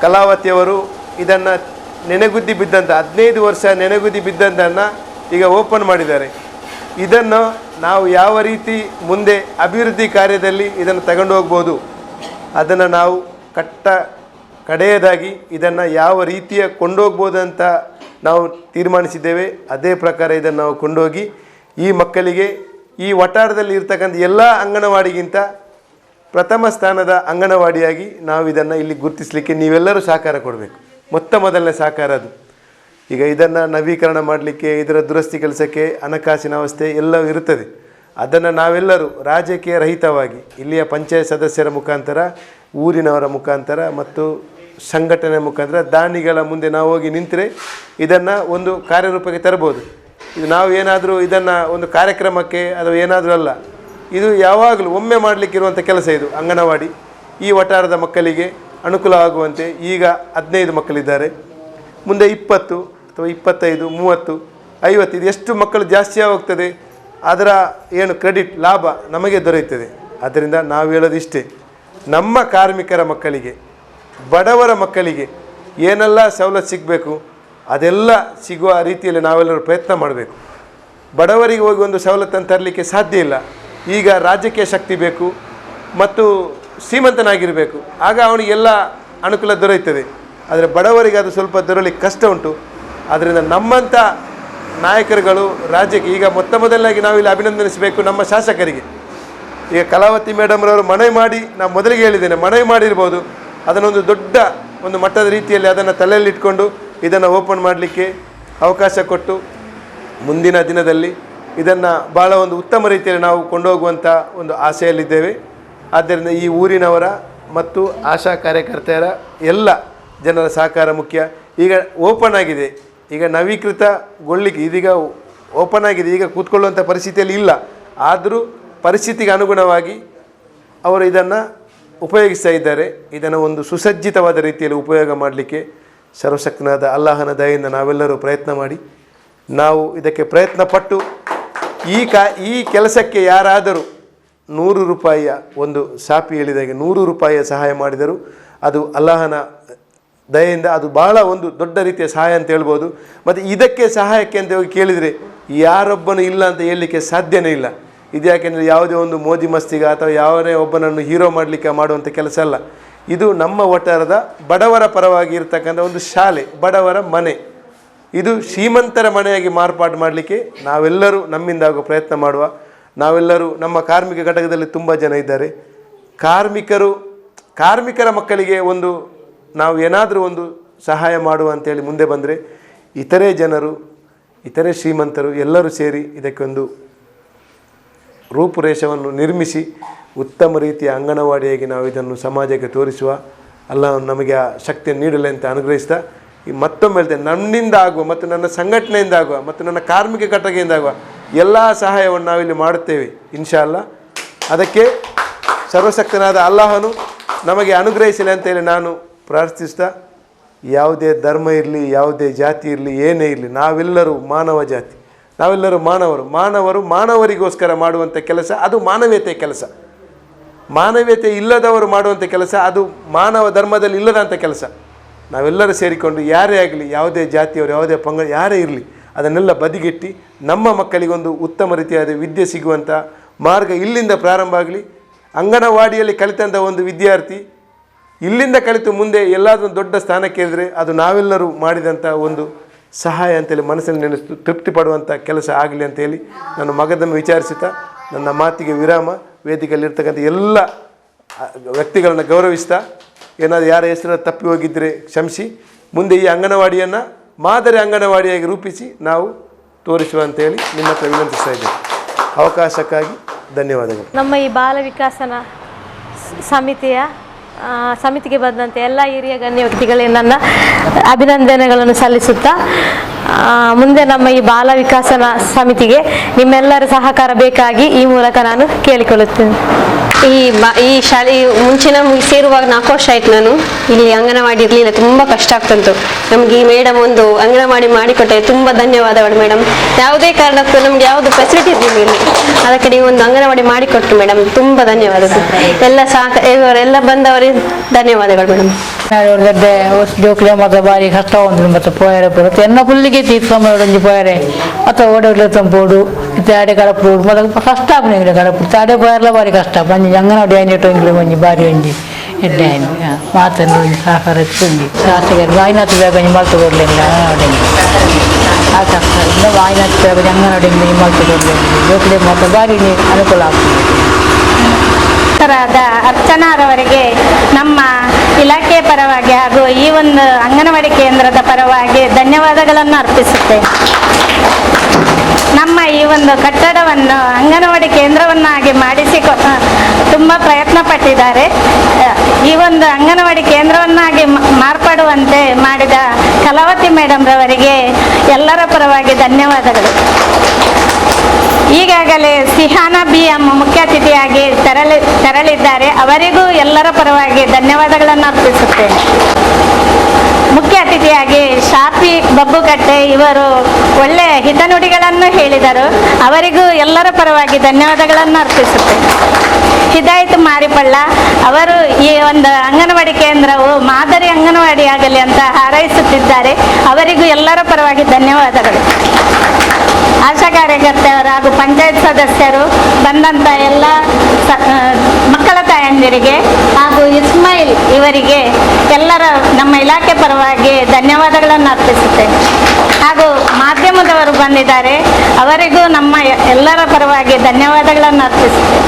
ಕಲಾವತಿಯವರು ಇದನ್ನು ನೆನೆಗುದ್ದಿ ಬಿದ್ದಂಥ 15 ವರ್ಷ ನೆನೆಗುದ್ದಿ ಬಿದ್ದಂಥನ್ನು ಈಗ ಓಪನ್ ಮಾಡಿದ್ದಾರೆ. ಇದನ್ನು ನಾವು ಯಾವ ರೀತಿ ಮುಂದೆ ಅಭಿವೃದ್ಧಿ ಕಾರ್ಯದಲ್ಲಿ ಇದನ್ನು ತಗೊಂಡು ಹೋಗ್ಬೋದು, ಅದನ್ನು ನಾವು ಕಡೆಯದಾಗಿ ಇದನ್ನು ಯಾವ ರೀತಿಯ ಕೊಂಡೋಗ್ಬೋದು ಅಂತ ನಾವು ತೀರ್ಮಾನಿಸಿದ್ದೇವೆ. ಅದೇ ಪ್ರಕಾರ ಇದನ್ನು ನಾವು ಕೊಂಡೋಗಿ ಈ ಮಕ್ಕಳಿಗೆ ಈ ವಠಾರದಲ್ಲಿ ಇರ್ತಕ್ಕಂಥ ಎಲ್ಲ ಅಂಗನವಾಡಿಗಿಂತ ಪ್ರಥಮ ಸ್ಥಾನದ ಅಂಗನವಾಡಿಯಾಗಿ ನಾವು ಇದನ್ನು ಇಲ್ಲಿ ಗುರುತಿಸಲಿಕ್ಕೆ ನೀವೆಲ್ಲರೂ ಸಹಕಾರ ಕೊಡಬೇಕು. ಮೊದಲನೇ ಸಹಕಾರ ಅದು. ಈಗ ಇದನ್ನು ನವೀಕರಣ ಮಾಡಲಿಕ್ಕೆ, ಇದರ ದುರಸ್ತಿ ಕೆಲಸಕ್ಕೆ ಹಣಕಾಸಿನ ಅವಸ್ಥೆ ಎಲ್ಲವೂ ಇರುತ್ತದೆ. ಅದನ್ನು ನಾವೆಲ್ಲರೂ ರಾಜಕೀಯ ರಹಿತವಾಗಿ ಇಲ್ಲಿಯ ಪಂಚಾಯತ್ ಸದಸ್ಯರ ಮುಖಾಂತರ, ಊರಿನವರ ಮುಖಾಂತರ ಮತ್ತು ಸಂಘಟನೆ ಮುಖಾಂತರ ದಾನಿಗಳ ಮುಂದೆ ನಾವು ಹೋಗಿ ನಿಂತರೆ ಇದನ್ನು ಒಂದು ಕಾರ್ಯರೂಪಕ್ಕೆ ತರಬಹುದು. ಇದು ನಾವು ಏನಾದರೂ ಇದನ್ನು ಒಂದು ಕಾರ್ಯಕ್ರಮಕ್ಕೆ ಅಥವಾ ಏನಾದರೂ ಅಲ್ಲ, ಇದು ಯಾವಾಗಲೂ ಒಮ್ಮೆ ಮಾಡಲಿಕ್ಕಿರುವಂಥ ಕೆಲಸ. ಇದು ಅಂಗನವಾಡಿ ಈ ವಠಾರದ ಮಕ್ಕಳಿಗೆ ಅನುಕೂಲವಾಗುವಂತೆ ಈಗ 15 ಮಕ್ಕಳಿದ್ದಾರೆ, ಮುಂದೆ 20 ಅಥವಾ 25, 30, 50 ಇದು ಎಷ್ಟು ಮಕ್ಕಳು ಜಾಸ್ತಿ ಹೋಗ್ತದೆ ಅದರ ಕ್ರೆಡಿಟ್ ಲಾಭ ನಮಗೆ ದೊರೆಯುತ್ತದೆ. ಆದ್ದರಿಂದ ನಾವು ಹೇಳೋದು ಇಷ್ಟೇ, ನಮ್ಮ ಕಾರ್ಮಿಕರ ಮಕ್ಕಳಿಗೆ, ಬಡವರ ಮಕ್ಕಳಿಗೆ ಏನೆಲ್ಲ ಸವಲತ್ತು ಸಿಗಬೇಕು ಅದೆಲ್ಲ ಸಿಗುವ ರೀತಿಯಲ್ಲಿ ನಾವೆಲ್ಲರೂ ಪ್ರಯತ್ನ ಮಾಡಬೇಕು. ಬಡವರಿಗೆ ಹೋಗಿ ಒಂದು ಸವಲತ್ತನ್ನು ತರಲಿಕ್ಕೆ ಸಾಧ್ಯ ಇಲ್ಲ. ಈಗ ರಾಜಕೀಯ ಶಕ್ತಿ ಬೇಕು ಮತ್ತು ಶ್ರೀಮಂತನಾಗಿರಬೇಕು, ಆಗ ಅವನಿಗೆಲ್ಲ ಅನುಕೂಲ ದೊರೆಯುತ್ತದೆ. ಆದರೆ ಬಡವರಿಗೆ ಅದು ಸ್ವಲ್ಪ ದೊರೆಯಲಿಕ್ಕೆ ಕಷ್ಟ ಉಂಟು. ಆದ್ದರಿಂದ ನಮ್ಮಂಥ ನಾಯಕರುಗಳು ರಾಜ್ಯಕ್ಕೆ ಈಗ ಮೊದಲನಾಗಿ ನಾವಿಲ್ಲಿ ಅಭಿನಂದಿಸಬೇಕು ನಮ್ಮ ಶಾಸಕರಿಗೆ. ಈಗ ಕಲಾವತಿ ಮೇಡಮ್ರವರು ಮನವಿ ಮಾಡಿ, ನಾನು ಮೊದಲಿಗೆ ಹೇಳಿದ್ದೇನೆ, ಮನವಿ ಮಾಡಿರ್ಬೋದು, ಅದನ್ನೊಂದು ದೊಡ್ಡ ಒಂದು ಮಟ್ಟದ ರೀತಿಯಲ್ಲಿ ಅದನ್ನು ತಲೆಯಲ್ಲಿಟ್ಕೊಂಡು ಇದನ್ನು ಓಪನ್ ಮಾಡಲಿಕ್ಕೆ ಅವಕಾಶ ಕೊಟ್ಟು ಮುಂದಿನ ದಿನದಲ್ಲಿ ಇದನ್ನು ಭಾಳ ಒಂದು ಉತ್ತಮ ರೀತಿಯಲ್ಲಿ ನಾವು ಕೊಂಡೋಗುವಂಥ ಒಂದು ಆಸೆಯಲ್ಲಿದ್ದೇವೆ. ಆದ್ದರಿಂದ ಈ ಊರಿನವರ ಮತ್ತು ಆಶಾ ಕಾರ್ಯಕರ್ತೆಯರ ಎಲ್ಲ ಜನರ ಸಹಕಾರ ಮುಖ್ಯ. ಈಗ ಓಪನ್ ಆಗಿದೆ, ಈಗ ನವೀಕೃತಗೊಳ್ಳಿಕ್ಕೆ ಇದೀಗ ಓಪನ್ ಆಗಿದೆ, ಈಗ ಕೂತ್ಕೊಳ್ಳುವಂಥ ಪರಿಸ್ಥಿತಿಯಲ್ಲಿ ಇಲ್ಲ. ಆದರೂ ಪರಿಸ್ಥಿತಿಗೆ ಅನುಗುಣವಾಗಿ ಅವರು ಇದನ್ನು ಉಪಯೋಗಿಸ್ತಾ ಇದ್ದಾರೆ. ಇದನ್ನು ಒಂದು ಸುಸಜ್ಜಿತವಾದ ರೀತಿಯಲ್ಲಿ ಉಪಯೋಗ ಮಾಡಲಿಕ್ಕೆ ಸರ್ವಶಕ್ತನಾದ ಅಲ್ಲಾಹನ ದಯೆಯಿಂದ ನಾವೆಲ್ಲರೂ ಪ್ರಯತ್ನ ಮಾಡಿ, ನಾವು ಇದಕ್ಕೆ ಪ್ರಯತ್ನ ಪಟ್ಟು ಈ ಕೆಲಸಕ್ಕೆ ಯಾರಾದರೂ 100 ರೂಪಾಯಿಯ ಒಂದು ಶಾಪಿ ಹೇಳಿದಾಗೆ 100 ರೂಪಾಯಿಯ ಸಹಾಯ ಮಾಡಿದರು ಅದು ಅಲ್ಲಾಹನ ದಯೆಯಿಂದ ಅದು ಭಾಳ ಒಂದು ದೊಡ್ಡ ರೀತಿಯ ಸಹಾಯ ಅಂತ ಹೇಳ್ಬೋದು. ಮತ್ತು ಇದಕ್ಕೆ ಸಹಾಯಕ್ಕೆ ಅಂತ ಹೋಗಿ ಕೇಳಿದರೆ ಯಾರೊಬ್ಬನು ಇಲ್ಲ ಅಂತ ಹೇಳಲಿಕ್ಕೆ ಸಾಧ್ಯನೇ ಇಲ್ಲ. ಇದು ಯಾಕೆಂದರೆ ಯಾವುದೇ ಒಂದು ಮೋಜಿ ಮಸ್ತಿಗ ಅಥವಾ ಯಾವನೇ ಒಬ್ಬನನ್ನು ಹೀರೋ ಮಾಡಲಿಕ್ಕೆ ಮಾಡುವಂಥ ಕೆಲಸ ಅಲ್ಲ. ಇದು ನಮ್ಮ ವಠಾರದ ಬಡವರ ಪರವಾಗಿ ಇರತಕ್ಕಂಥ ಒಂದು ಶಾಲೆ, ಬಡವರ ಮನೆ. ಇದು ಶ್ರೀಮಂತರ ಮನೆಯಾಗಿ ಮಾರ್ಪಾಡು ಮಾಡಲಿಕ್ಕೆ ನಾವೆಲ್ಲರೂ ನಮ್ಮಿಂದ ಆಗುವ ಪ್ರಯತ್ನ ಮಾಡುವ. ನಾವೆಲ್ಲರೂ ನಮ್ಮ ಕಾರ್ಮಿಕ ಘಟಕದಲ್ಲಿ ತುಂಬ ಜನ ಇದ್ದಾರೆ. ಕಾರ್ಮಿಕರ ಮಕ್ಕಳಿಗೆ ಒಂದು ನಾವು ಏನಾದರೂ ಒಂದು ಸಹಾಯ ಮಾಡುವ ಅಂತೇಳಿ ಮುಂದೆ ಬಂದರೆ ಇತರೆ ಜನರು, ಇತರೆ ಶ್ರೀಮಂತರು ಎಲ್ಲರೂ ಸೇರಿ ಇದಕ್ಕೊಂದು ರೂಪುರೇಷವನ್ನು ನಿರ್ಮಿಸಿ ಉತ್ತಮ ರೀತಿಯ ಅಂಗನವಾಡಿಯಾಗಿ ನಾವು ಇದನ್ನು ಸಮಾಜಕ್ಕೆ ತೋರಿಸುವ ಅಲ್ಲಾಹ್ ನಮಗೆ ಆ ಶಕ್ತಿಯನ್ನು ನೀಡಲಿ ಅಂತ ಅನುಗ್ರಹಿಸ್ತಾ, ಈ ಮತ್ತೊಮ್ಮೆ ಹೇಳ್ತೇನೆ, ನನ್ನಿಂದ ಆಗುವ ಮತ್ತು ನನ್ನ ಸಂಘಟನೆಯಿಂದ ಆಗುವ ಮತ್ತು ನನ್ನ ಕಾರ್ಮಿಕ ಘಟಕದಿಂದ ಆಗುವ ಎಲ್ಲ ಸಹಾಯವನ್ನು ನಾವಿಲ್ಲಿ ಮಾಡುತ್ತೇವೆ ಇನ್ಶಾ ಅಲ್ಲಾ. ಅದಕ್ಕೆ ಸರ್ವಶಕ್ತನಾದ ಅಲ್ಲಾಹನು ನಮಗೆ ಅನುಗ್ರಹಿಸಲಿ ಅಂತೇಳಿ ನಾನು ಪ್ರಾರ್ಥಿಸ್ತಾ, ಯಾವುದೇ ಧರ್ಮ ಇರಲಿ, ಯಾವುದೇ ಜಾತಿ ಇರಲಿ, ಏನೇ ಇರಲಿ, ನಾವೆಲ್ಲರೂ ಮಾನವ ಜಾತಿ, ನಾವೆಲ್ಲರೂ ಮಾನವರಿಗೋಸ್ಕರ ಮಾಡುವಂಥ ಕೆಲಸ ಅದು ಮಾನವೀಯತೆ ಕೆಲಸ. ಮಾನವೀಯತೆ ಇಲ್ಲದವರು ಮಾಡುವಂಥ ಕೆಲಸ ಅದು ಮಾನವ ಧರ್ಮದಲ್ಲಿ ಇಲ್ಲದಂಥ ಕೆಲಸ. ನಾವೆಲ್ಲರೂ ಸೇರಿಕೊಂಡು ಯಾರೇ ಆಗಲಿ, ಯಾವುದೇ ಜಾತಿಯವರು, ಯಾವುದೇ ಪಂಗಡ ಯಾರೇ ಇರಲಿ, ಅದನ್ನೆಲ್ಲ ಬದಿಗೆಟ್ಟಿ ನಮ್ಮ ಮಕ್ಕಳಿಗೊಂದು ಉತ್ತಮ ರೀತಿಯಾದ ವಿದ್ಯೆ ಸಿಗುವಂಥ ಮಾರ್ಗ ಇಲ್ಲಿಂದ ಪ್ರಾರಂಭ ಆಗಲಿ. ಅಂಗನವಾಡಿಯಲ್ಲಿ ಕಲಿತಂಥ ಒಂದು ವಿದ್ಯಾರ್ಥಿ ಇಲ್ಲಿಂದ ಕಲಿತು ಮುಂದೆ ಎಲ್ಲಾದರೂ ದೊಡ್ಡ ಸ್ಥಾನಕ್ಕೆ ಇದ್ದರೆ ಅದು ನಾವೆಲ್ಲರೂ ಮಾಡಿದಂಥ ಒಂದು ಸಹಾಯ ಅಂತೇಳಿ ಮನಸ್ಸಲ್ಲಿ ನೆನೆಸ್ತು ತೃಪ್ತಿ ಪಡುವಂಥ ಕೆಲಸ ಆಗಲಿ ಅಂತೇಳಿ ನಾನು ಮಗದನ್ನು ವಿಚಾರಿಸುತ್ತಾ ನನ್ನ ಮಾತಿಗೆ ವಿರಾಮ. ವೇದಿಕೆಯಲ್ಲಿರ್ತಕ್ಕಂಥ ಎಲ್ಲ ವ್ಯಕ್ತಿಗಳನ್ನು ಗೌರವಿಸ್ತಾ ಏನಾದರೂ ಯಾರ ಹೆಸರು ತಪ್ಪಿ ಹೋಗಿದ್ದರೆ ಕ್ಷಮಿಸಿ. ಮುಂದೆ ಈ ಅಂಗನವಾಡಿಯನ್ನು ಮಾದರಿ ಅಂಗನವಾಡಿಯಾಗಿ ರೂಪಿಸಿ ನಾವು ತೋರಿಸುವ ಅಂತೇಳಿ ನಿಮ್ಮ ಹತ್ರ ವಿನಂತಿಸ್ತಾ ಇದ್ದೇವೆ. ಅವಕಾಶಕ್ಕಾಗಿ ಧನ್ಯವಾದಗಳು. ನಮ್ಮ ಈ ಬಾಲ ವಿಕಾಸನ ಸಮಿತಿಗೆ ಬಂದಂತೆ ಎಲ್ಲ ಹಿರಿಯ ಗಣ್ಯ ವ್ಯಕ್ತಿಗಳಿಗೆ ನನ್ನ ಅಭಿನಂದನೆಗಳನ್ನು ಸಲ್ಲಿಸುತ್ತಾ, ಮುಂದೆ ನಮ್ಮ ಈ ಬಾಲ ವಿಕಾಸನ ಸಮಿತಿಗೆ ನಿಮ್ಮೆಲ್ಲರ ಸಹಕಾರ ಬೇಕಾಗಿ ಈ ಮೂಲಕ ನಾನು ಕೇಳಿಕೊಳ್ಳುತ್ತೇನೆ. ಈ ಶಾಲೆ ಮುಂಚಿನ ಸೇರುವಾಗ 4 ವರ್ಷ ಆಯ್ತು. ನಾನು ಇಲ್ಲಿ ಅಂಗನವಾಡಿ ಇರಲಿಲ್ಲ, ತುಂಬ ಕಷ್ಟ ಆಗ್ತಂತು. ನಮ್ಗೆ ಈ ಮೇಡಮ್ ಒಂದು ಅಂಗನವಾಡಿ ಮಾಡಿಕೊಟ್ಟೆ, ತುಂಬ ಧನ್ಯವಾದಗಳು ಮೇಡಮ್. ಯಾವುದೇ ಕಾರಣಕ್ಕೂ ನಮ್ಗೆ ಯಾವುದು ಫೆಸಿಲಿಟಿ ಇರಲಿಲ್ಲ ಇಲ್ಲಿ, ಅದಕ್ಕೆ ನೀವು ಒಂದು ಅಂಗನವಾಡಿ ಮಾಡಿಕೊಟ್ಟು ಮೇಡಮ್, ತುಂಬ ಧನ್ಯವಾದಗಳು. ಇವರೆಲ್ಲ ಬಂದವರಿಗೆ ಧನ್ಯವಾದಗಳು ಮೇಡಮ್. ಜೋಕ್ಲೆ ಮತ್ತೆ ಬಾರಿ ಕಷ್ಟ ಉಂಟು ಮತ್ತೆ ಪೋಯರೆ ಬರುತ್ತೆ ಎನ್ನ ಪುಲ್ಲಿಗೆ ತೀರ್ಸಮ್ಮ ಒಡಂಜಿ ಪೋಯರೆ ಅಥವಾ ಓಡೋಗ್ಲೆ ತಂಪೋಡು ಇತ್ತೆ ಆಡೆ ಕಡಪೋಡು ಮತ್ತೆ ಕಷ್ಟ ಆಗ್ಬಿಡಿ ಕಡಪು ಆಡೆ ಪೋಯರ್ಲ ಬಾರಿ ಕಷ್ಟ ಬಂಜಿ ಅಂಗನವಾಡಿ ಐನೆಟ್ಟು ಇಂಗ್ಲಿ ಒಂಜಿ ಬಾರಿ ಒಂಜಿ ಎಡ್ಡೆ ಆಯ್ತು ಮಾತನ್ನು ಒಂಜಿ ಸಹಕಾರ ಎತ್ತುಂಡಿ ಶಾಸಕರು ವಾಯಿನಾಥ್ ಬೇಗಂಜಿ ಮಲ್ತು ಕೊಡ್ಲಿಲ್ಲ ಅಂಗನವಾಡಿ ಆ ಕಷ್ಟ ಇಲ್ಲ ವಾಯಿನಾಥ್ ಬೇಗಂಜಿ ಅಂಗನವಾಡಿ ಮಲ್ತು ಕೊಡ್ಲಿಲ್ಲ ಜೋಕ್ಲೆ ಮತ್ತೆ ಬಾರಿ ಅನುಕೂಲ ಆಗ್ತದೆ. ಅರ್ಚನಾರವರಿಗೆ ನಮ್ಮ ಇಲಾಖೆ ಪರವಾಗಿ ಹಾಗೂ ಈ ಒಂದು ಅಂಗನವಾಡಿ ಕೇಂದ್ರದ ಪರವಾಗಿ ಧನ್ಯವಾದಗಳನ್ನು ಅರ್ಪಿಸುತ್ತೇನೆ. ನಮ್ಮ ಈ ಒಂದು ಕಟ್ಟಡವನ್ನು ಅಂಗನವಾಡಿ ಕೇಂದ್ರವನ್ನಾಗಿ ತುಂಬ ಪ್ರಯತ್ನ ಪಟ್ಟಿದ್ದಾರೆ. ಈ ಒಂದು ಅಂಗನವಾಡಿ ಕೇಂದ್ರವನ್ನಾಗಿ ಮಾರ್ಪಡುವಂತೆ ಮಾಡಿದ ಕಲಾವತಿ ಮೇಡಮ್ ರವರಿಗೆ ಎಲ್ಲರ ಪರವಾಗಿ ಧನ್ಯವಾದಗಳು. ಈಗಾಗಲೇ ಸಿಹಾನಾ BM ಮುಖ್ಯ ಅತಿಥಿಯಾಗಿ ತೆರಳಿದ್ದಾರೆ. ಅವರಿಗೂ ಎಲ್ಲರ ಪರವಾಗಿ ಧನ್ಯವಾದಗಳನ್ನು ಅರ್ಪಿಸುತ್ತೇನೆ. ಮುಖ್ಯ ಅತಿಥಿಯಾಗಿ ಶಾಫಿ ಬಬ್ಬುಕಟ್ಟೆ ಇವರು ಒಳ್ಳೆಯ ಹಿತನುಡಿಗಳನ್ನು ಹೇಳಿದರು. ಅವರಿಗೂ ಎಲ್ಲರ ಪರವಾಗಿ ಧನ್ಯವಾದಗಳನ್ನು ಅರ್ಪಿಸುತ್ತೇನೆ. ಹಿದಾಯತ್ ಮಾರಿಪಳ್ಳ ಅವರು ಈ ಒಂದು ಅಂಗನವಾಡಿ ಕೇಂದ್ರವು ಮಾದರಿ ಅಂಗನವಾಡಿ ಆಗಲಿ ಅಂತ ಹಾರೈಸುತ್ತಿದ್ದಾರೆ. ಅವರಿಗೂ ಎಲ್ಲರ ಪರವಾಗಿ ಧನ್ಯವಾದಗಳು. ಆಶಾ ಕಾರ್ಯಕರ್ತೆಯರು ಹಾಗೂ ಪಂಚಾಯತ್ ಸದಸ್ಯರು ಬಂದಂಥ ಎಲ್ಲ ಮಕ್ಕಳ ತಾಯಂದಿರಿಗೆ ಹಾಗೂ ಇಸ್ಮಾಯಿಲ್ ಇವರಿಗೆ ಎಲ್ಲರ ನಮ್ಮ ಇಲಾಖೆ ಪರವಾಗಿ ಧನ್ಯವಾದಗಳನ್ನು ಅರ್ಪಿಸುತ್ತೇನೆ. ಹಾಗೂ ಮಾಧ್ಯಮದವರು ಬಂದಿದ್ದಾರೆ, ಅವರಿಗೂ ನಮ್ಮ ಎಲ್ಲರ ಪರವಾಗಿ ಧನ್ಯವಾದಗಳನ್ನು ಅರ್ಪಿಸುತ್ತೇನೆ.